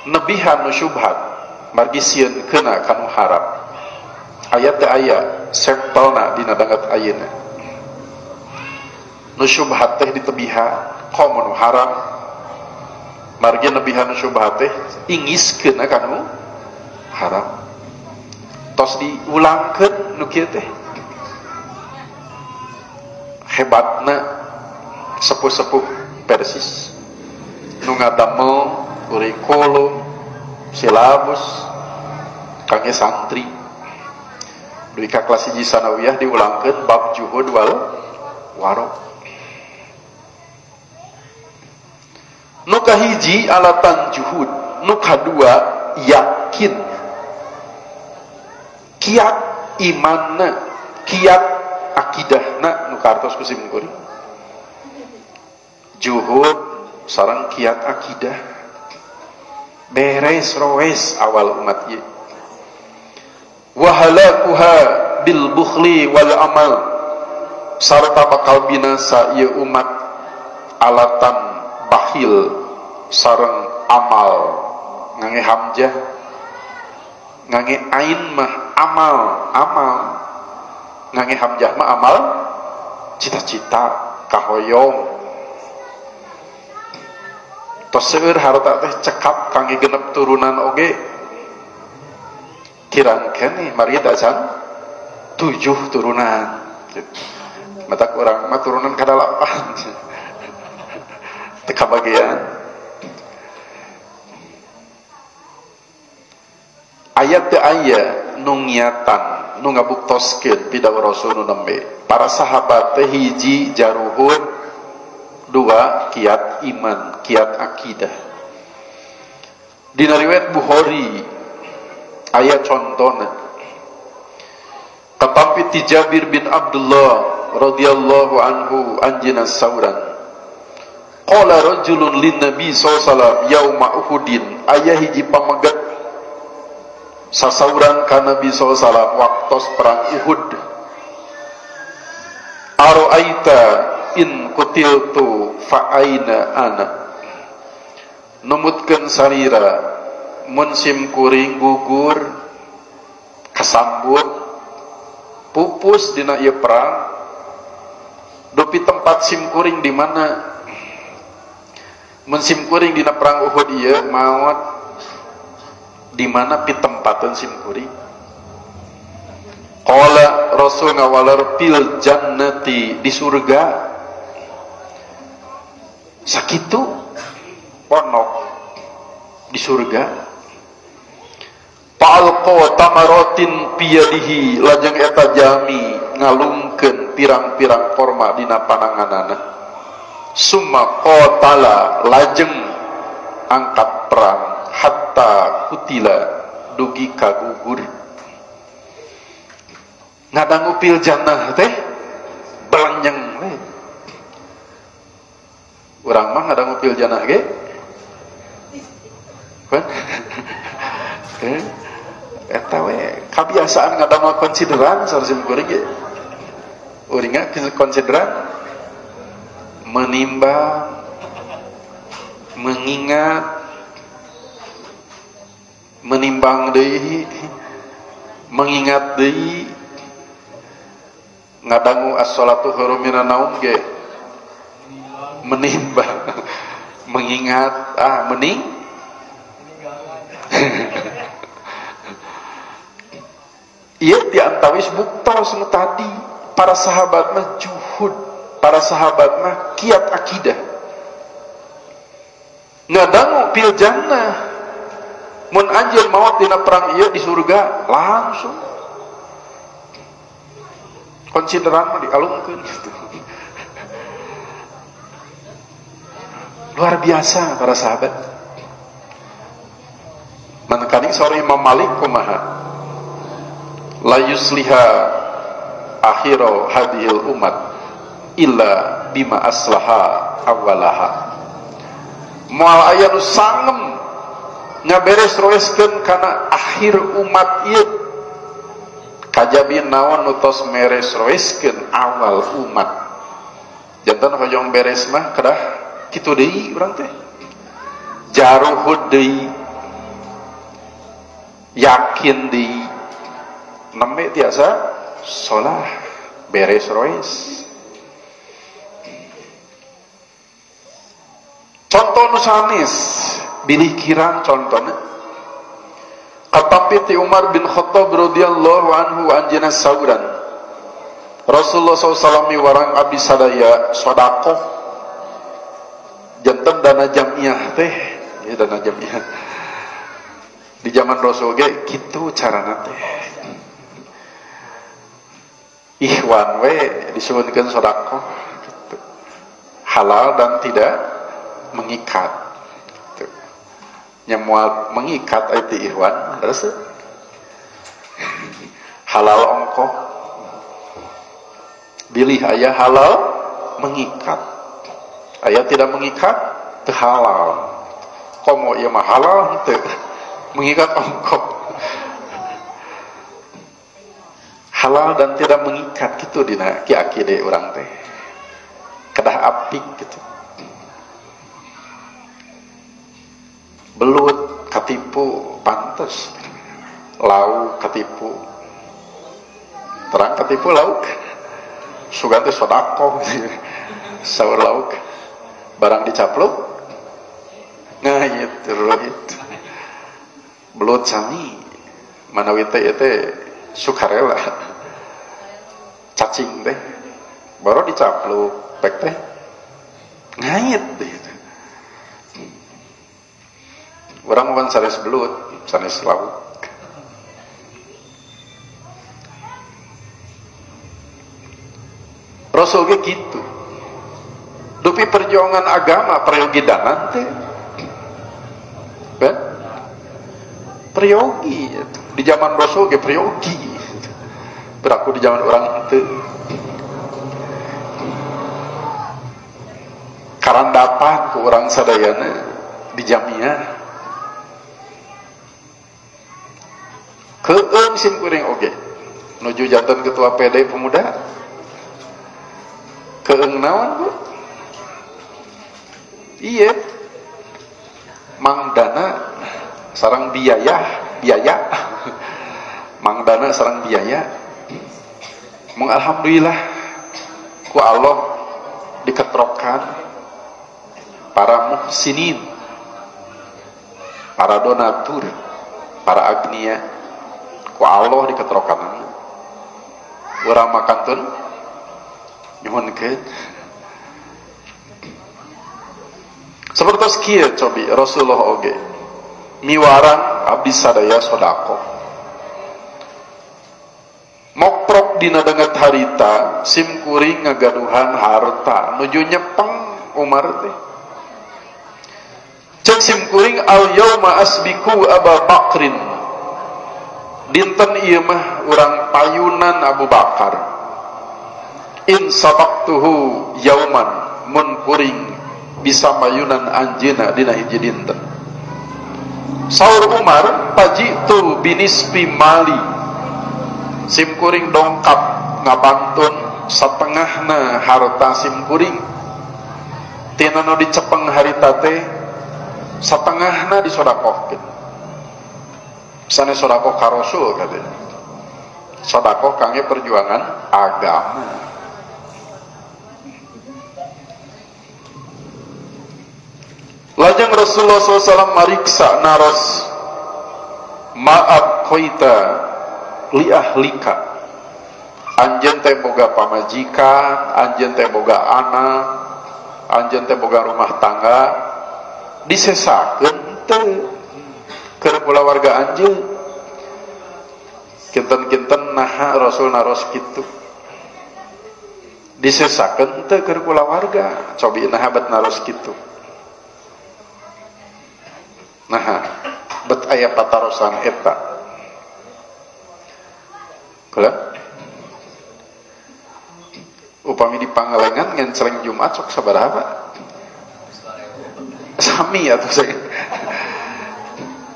nebihan nu syubhat margi sieun keuna kanu haram. Ayat teh aya sampelna dina dangat ayeuna. Nu syubhat teh ditebihan komo nu haram margi nebihan nu syubhat teh ingiskeun kanu haram. Tos diulangkeun nu kieu teh hebatna sepuh-sepuh Persis nu ngadamel kurikulum silabus kangge santri duwi ka kelas 1 sanawiyah diulangkeun bab juhud wal waro. Nu kahiji alatan juhud, nu kadua yakin, kiat imanna, kiat akidahna nu kartos ku sim kuring. Juhud sareng kiat akidah beres roes awal umat ieu. Wahalakuha bil bukhli wal amal, sarta bakal binasa ieu umat alatan bakhil sareng amal. Ngangge hamjah ngangge ain mah amal, amal ngangge hamjah mah amal, cita-cita kahoyong. Tos seueur harta teh cekap kangge genep turunan oge kirang keneh mari dasan 7 turunan. Matak urang mah turunan kada 8 teu kabagian. Ayat teu aya nu ngiatan nu ngabuktoskeun pidawuh Rasul nu nembe. Para sahabat teh hiji jaruhud, 2 kiat iman, kiat akidah. Dina riwayat Bukhari aya contona katampi ti Jabir bin Abdullah radhiyallahu anhu anjeunna sauran qala rajulun lin nabi sallallahu alaihi wasallam yauma uhudin, aya hiji pamegat sasauran ka Nabi sallallahu alaihi wasallam waktos perang Uhud. Araita in kutiltu fa aina ana, numutkeun sarira mun sim kuring gugur kasambut pupus dina ieu perang dupi tempat sim kuring di mana? Mun sim kuring dina perang Uhud ieu maot di mana pitempateun sim kuring? Qala Rasul ngawalar fil jannati, di surga. Sakitu ponok di surga. Pa'alqa tamaratin piyadihi, lajeng eta jami ngalungkeun pirang-pirang korma dina pananganana. Summa qatala, lajeng angkat perang hatta kutila dugi kagugur. Ngadangu pil jannah teh belanjang we. Urang mah ngadangu pil jannah ge kan eta we kabiasaan ngadangu konsideran saeureum kuring ge. Uringa konsideran menimbang, mengingat, menimbang deui, mengingat deui. Ngadangu as-sholatu khairum minan naum ge menimbang, mengingat, ieu diantawis buktos nu tadi. Para sahabat mah juhud, para sahabat mah kiat akidah. Ngadangu pil jannah, mun anjeun maot dina perang ieu di surga langsung konsideran mah dialungkeun gitu. Luar biasa para sahabat. Manakaning sore Imam Malik kumaha la yusliha akhiro hadhil umat illa bima aslaha awalaha. Moal aya nu sangem ngaberes-roeskeun kana akhir umat ieu kajabi naon nu tos meres-roeskeun awal umat. Janten hoyong beres mah kedah kitu deui urang teh. Jaruhud deui, yakin deui, neme tiasa solah beres-roes. Contoh nu sanes bilih kirang contohna katampi ti Umar bin Khattab radhiyallahu anhu anjeunna sauran Rasulullah SAW warang abdi sadaya sedekah janten dana jamiah teh ya, dana jamiah di zaman Rasul ge kitu carana teh ikhwan we disuwunkeun sedekah halal dan tidak mengikat gitu. Nyamual mengikat itu ikhwan terus halal ongkoh bilih aya halal mengikat aya tidak mengikat teu halal komo ieu mah halal teu mengikat ongkoh halal dan tidak mengikat gitu dina ki-aki deui urang teh kedah apik gitu. Belut katipu pantes, lauk katipu terang katipu lauk sugan teh sodako saur lauk barang dicapluk ngait gitu. Belut sami manawi teh sukarela cacing teh baru dicapluk pek teh ngait gitu. Orang bukan sanes belut, sanes lauk. Rasul ge gitu. Dupi perjuangan agama peryogi danan teh. Kan? Peryogi di zaman Rasul ge peryogi. Beraku di zaman orang teu. Karandapan ku urang sadayana di jamiah. Keung sim kuring oge. Nuju janten ketua PD pemuda. Keung naon Bu? Iya. Mang Dana sareng biaya. Mang Dana sareng biaya. Mung alhamdulillah ku Allah diketrokan para muhsinin, para donatur, para agnia, ku Allah diketrokan. Urang makantun nyuhunkeun. Sapertos kieu cobi Rasulullah oge miwarang abdi sadaya sodako. Mokrok dina denget harita sim kuring ngagaduhan harta nuju nyepeng Umar teh. Cek sim kuring al yauma asbiku Abu Bakrin. Dinten ieu mah urang payunan Abu Bakar. In sabaqtuhu yauman mun kuring bisa payunan anjeuna dina hiji dinten. Saur Umar pajitu binispi mali. Sim kuring dongkap ngabantun satengahna harta sim kuring. Tina nu dicepeng harita teh satengahna disodakohkeun. Sanes sodakoh ka Rasul katanya. Sodakoh kangge perjuangan agama. Lajeng Rasulullah SAW mariksa naros maaf koita li ahlika. Anjeun teh boga pamajikan, anjeun teh boga anak, anjeun teh boga rumah tangga, disesakeun teu keur kulawarga anjeun kinten-kinten naha Rasul naros kitu disesakeun teu keur kulawarga cobi naha bet naros kitu naha bet aya patarosan eta kula upami di Pangalengan ngan celeng Jumat sok sabaraha sami atuh saya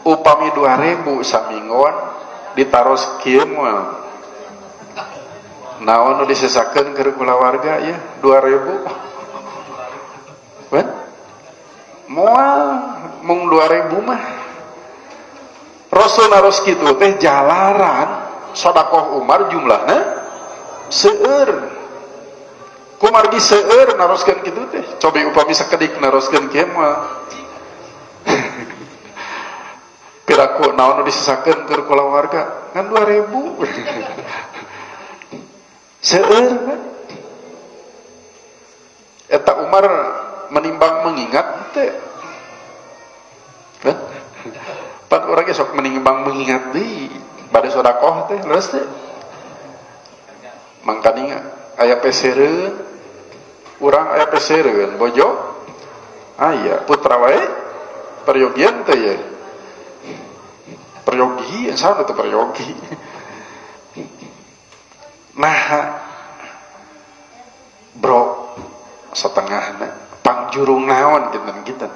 upami 2000 saminggon ditaros kieu moal naon nu disesakeun keur kulawarga ya 2000 ben moal mung 2000 mah Rasul naros kitu teh jalaran sedekah Umar jumlahna seueur kumargi seueur naroskeun kitu teh cobi upami sakedik naroskeun kieu moal piraku naon nu disesakeun keur kulawarga kan 2000 seueur kan eta Umar menimbang mengingat teh kan pan urang ge sok menimbang mengingat deui bade sedekah teh leres teh mangkani aya pesereun urang aya pesereun bojo aya putra wae peryogian teh ya peryogi saha teh peryogi nah bro setengahna pangjurung naon kinten-kinten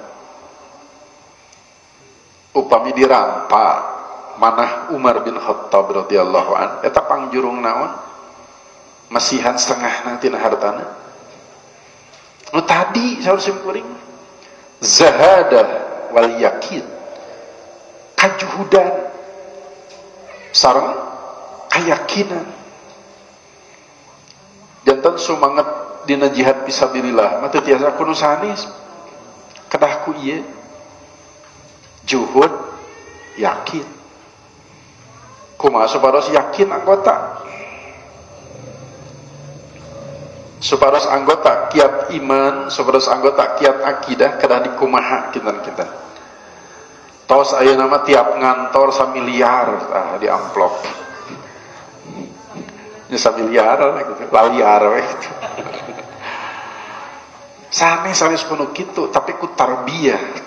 upami dirampa manah Umar bin Khattab radhiyallahu an eta pangjurung naon masihan setengahna tina hartana nu tadi saur simkuring zahadah wal yakin kajuhudan sareng kayakinan janten sumanget dina jihad fisabilillah mah teu tiasa kudu sanes kedah ku ieu juhud yakin kumaha supados yakin anggota supados anggota kiat iman supados anggota kiat akidah kedah dikumaha kinten-kinten tos aya nama tiap ngantor samiliar di amplop nya samiliar gitu laliar we gitu sanes kudu kitu tapi ku tarbiyah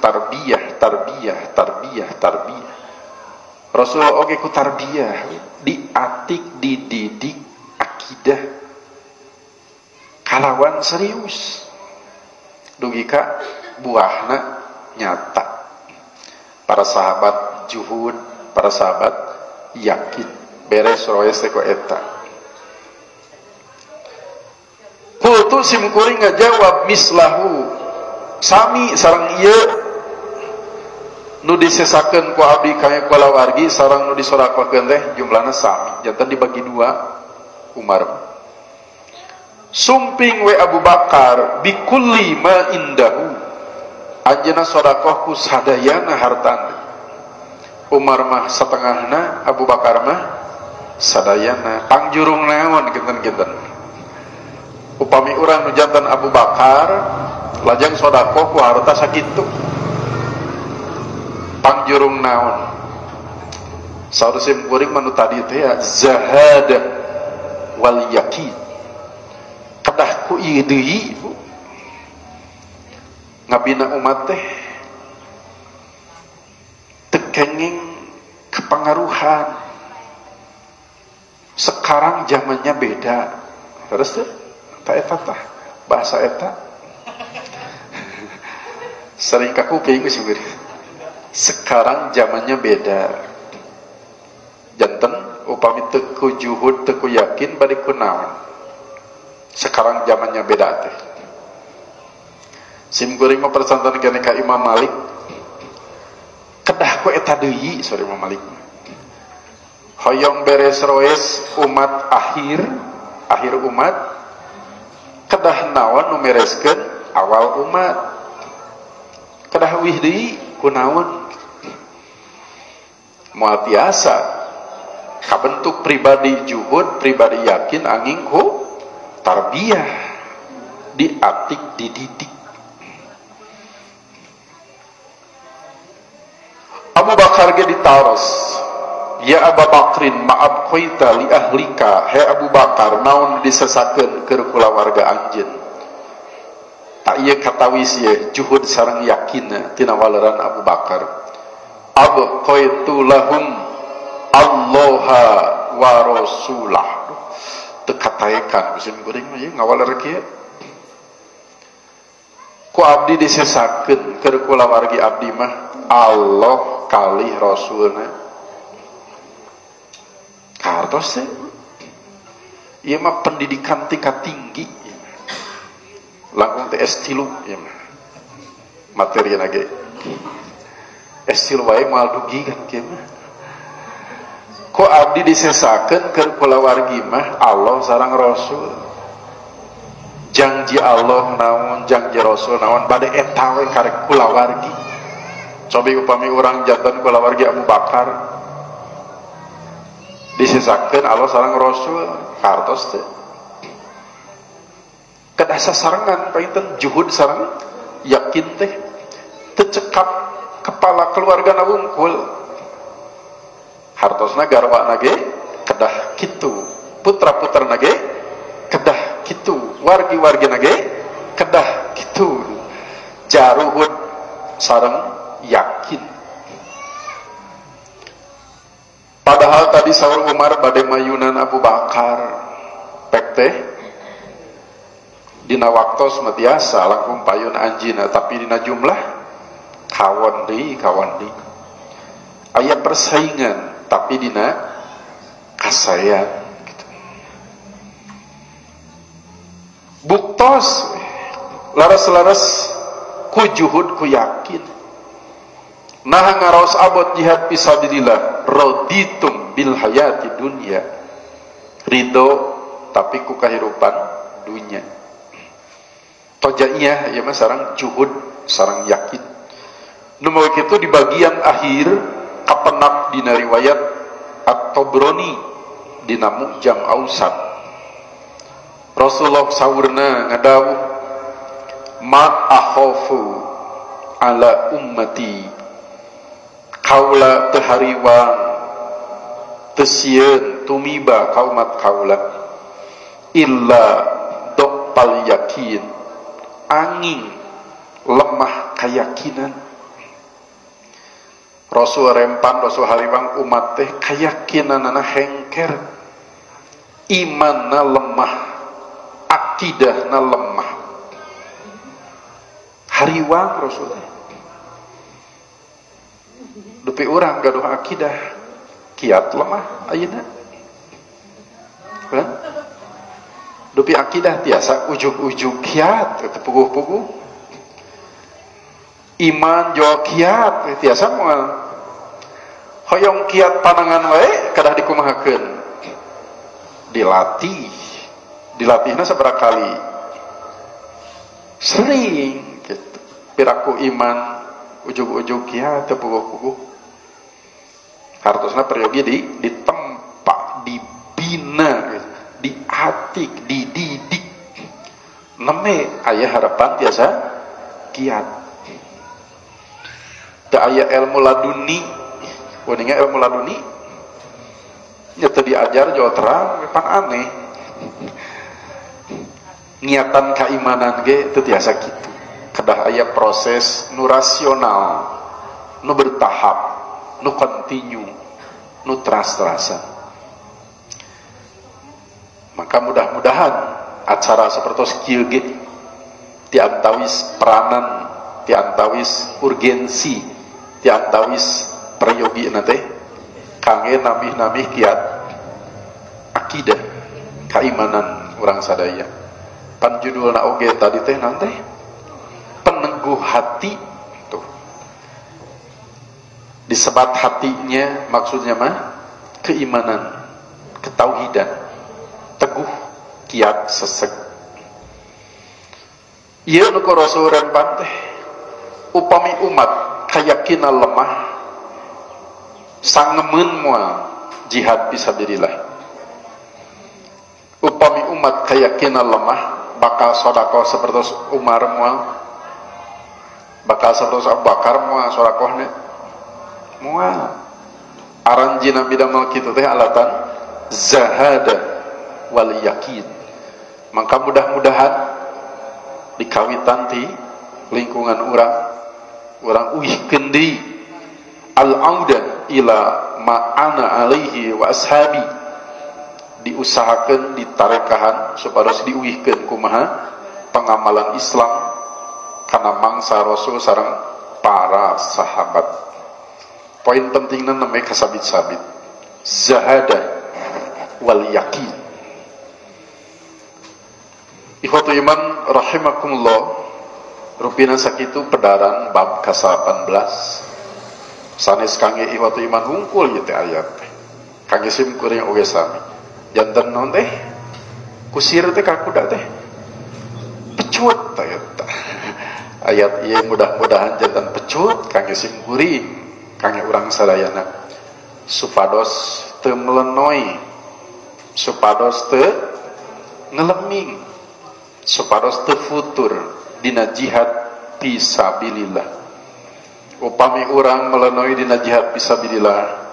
Rasulullah oge ku tarbiyah diatik dididik akidah kalawan serius dugi ka buahna nyata para sahabat juhud para sahabat yakin beres roes teh ku eta kultu simkuring ngajawab mislahu sami sareng ieu nu disesakeun ku abdi ka kulawargi sareng nu disodakokeun teh jumlahna sami janten dibagi dua Umar sumping we Abu Bakar bikulli ma indahu anjeunna sedekah ku sadayana hartana Umar mah satengahna Abu Bakar mah sadayana pangjurung naon kinten-kinten upami urang nu janten Abu Bakar lajang sedekah ku harta sakitu pangjurung naon saur simkuring manu tadi teh ya zahad wal yakin kedah ku ieu deui ngabina umat teh teu kenging kepengaruhan sekarang zamannya beda terus teh ta eta tah bahasa eta sering kakuping geus sekarang zamannya beda janten upami teu ku juhud teu ku yakin bade ku naon sekarang zamannya beda teh simkuring mah persantan kene ka Imam Malik kedah ku eta deui sore Imam Malik hoyong beres roes umat akhir umat kedah naon nu mereskeun awal umat kedah wih deui kunaon moal tiasa kabentuk pribadi juhud pribadi yakin angin ku tarbiyah diatik dididik Abu Bakar ge ditaros, ya Abu Bakrin maaf qaita li ahlika, he Abu Bakar naon disesakeun keur kulawarga anjeun. Tak ieu katawis ye juhud sareng yakin tina waleran Abu Bakar. Abu qaitu lahum Allaha wa rasulah. Teu kataekan musim goreng mah ye ngawaler kieu. Ku abdi disesakeun keur kulawargi abdi mah Allah kalih Rasulna. Kartos ieu mah pendidikan tingkat tinggi. Langkung teh S3 ieu mah. Materi na ge. S3 wae moal dugi kan kieu mah. Ku abdi disesakeun keur kulawargi mah Allah sareng Rasul. Janji Allah naon, janji Rasul naon, bade eta we karek kulawargi. Cobi upami urang janten kulawargi Abu Bakar disesakeun Allah sareng Rasul, kartos teh. Kedah sasarengan painten juhud sareng yakin teh teu cekap kepala keluarga wungkul. Hartosna garwana ge kedah kitu, putra-putrana ge kedah kitu, wargi-wargina ge kedah kitu. Jaruhud sareng yakin. Padahal tadi Saul Umar bade mayunan Abu Bakar pek teh dina waktos mah tiasa langkung payun anjina, tapi dina jumlah kawan deui. Aya persaingan tapi dina kasayan gitu. Buktos laras-laras ku juhud ku yakin. Nah ngaraos abot jihad fisabilillah raditum bil hayati dunya. Ridho tapi ku kahirupan dunya. Tojaiyah ya mah sareng juhud sareng yakin. Nu moga kitu di bagian akhir kapenap dina riwayat At-Tabrani dina Mu'jam Awsat. Rasulullah saurna ngadawuh ma akhafu ala ummati kaula teu hariwang teu sieun tumiba kaumat kaula illa doqal yakin angin lemah keyakinan. Rasul rempan, Rasul hariwang umat teh keyakinanana hengker, imanna lemah, akidahna lemah. Hariwang Rasul teh dupi urang gaduh akidah kiat lemah ayeuna. Kan? Dupi akidah tiasa ujug-ujug kiat teu puguh-puguh. Iman jo kiat tiasa moal hoyong kiat panangan wae kadah dikumahakeun. Dilatihna sabaraha kali? Sering gitu. Piraku iman ujug-ujug kiat teu puguh-puguh. Hartosna peryogi ditempa, dibina, diatik, dididik. Neme aya harapan tiasa kiat. Teu aya ilmu laduni, uninga ilmu laduni nya teu diajar jawa terang pan aneh. Niatan keimanan ge teu tiasa kitu. Kedah aya proses nu rasional, nu bertahap, nu kontinu, nu teras-terasan. Maka mudah-mudahan acara seperti kieu ge tiantawis peranan, tiantawis urgensi, tiantawis prayogi teh kangge nambih-nambih kiat akidah keimanan urang sadaya. Pan judulna oge tadi teh naon teh? Peneguh hati tuh. Disebat hatinya maksudnya mah keimanan, ketauhidan, teguh, kiat, sesek. Ieu nu Rasul rempan teh upami umat keyakinan lemah sangemeun moal jihad fisabilillah. Upami umat keyakinan lemah bakal sedekah seperti Umar moal, bakal seperti Abu Bakar moal sedekahna Mual. Aranjina bidamal kitu teh alatan zahada wal yakin. Maka mudah-mudahan dikawitan ti lingkungan orang uihkeun deui al-auda ila ma'ana alaihi wa ashabi, diusahakeun ditarekahan supados diuihkeun kumaha pengamalan Islam kana mangsa Rasul sareng para sahabat. Poin pentingna namanya kasabit-sabit zahada wal yakin. Ikhwatu iman rahimakumullah, rupina sakitu pedaran bab ke-18 sanes kangge ikhwatu iman hungkul ieu teh ayat kangge sim kuring oge sami janten naon teh kusir teh kakuda teh pecut teh ayat ieu mudah-mudahan janten pecut kangge sim kuring kangge urang sadayana supados teu melenoi, supados teu ngeleming, supados teu futur dina jihad fisabilillah. Upami urang melenoi dina jihad fisabilillah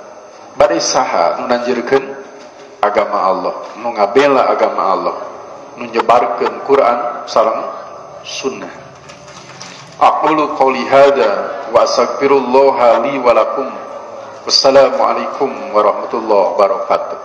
bade saha nu nanjirkeun agama Allah, nu ngabela agama Allah, nu nyebarkeun Quran sareng sunnah. Aqulu qouli hada wa astaghfirullaha li wa lakum. Wassalamualaikum warahmatullahi wabarakatuh.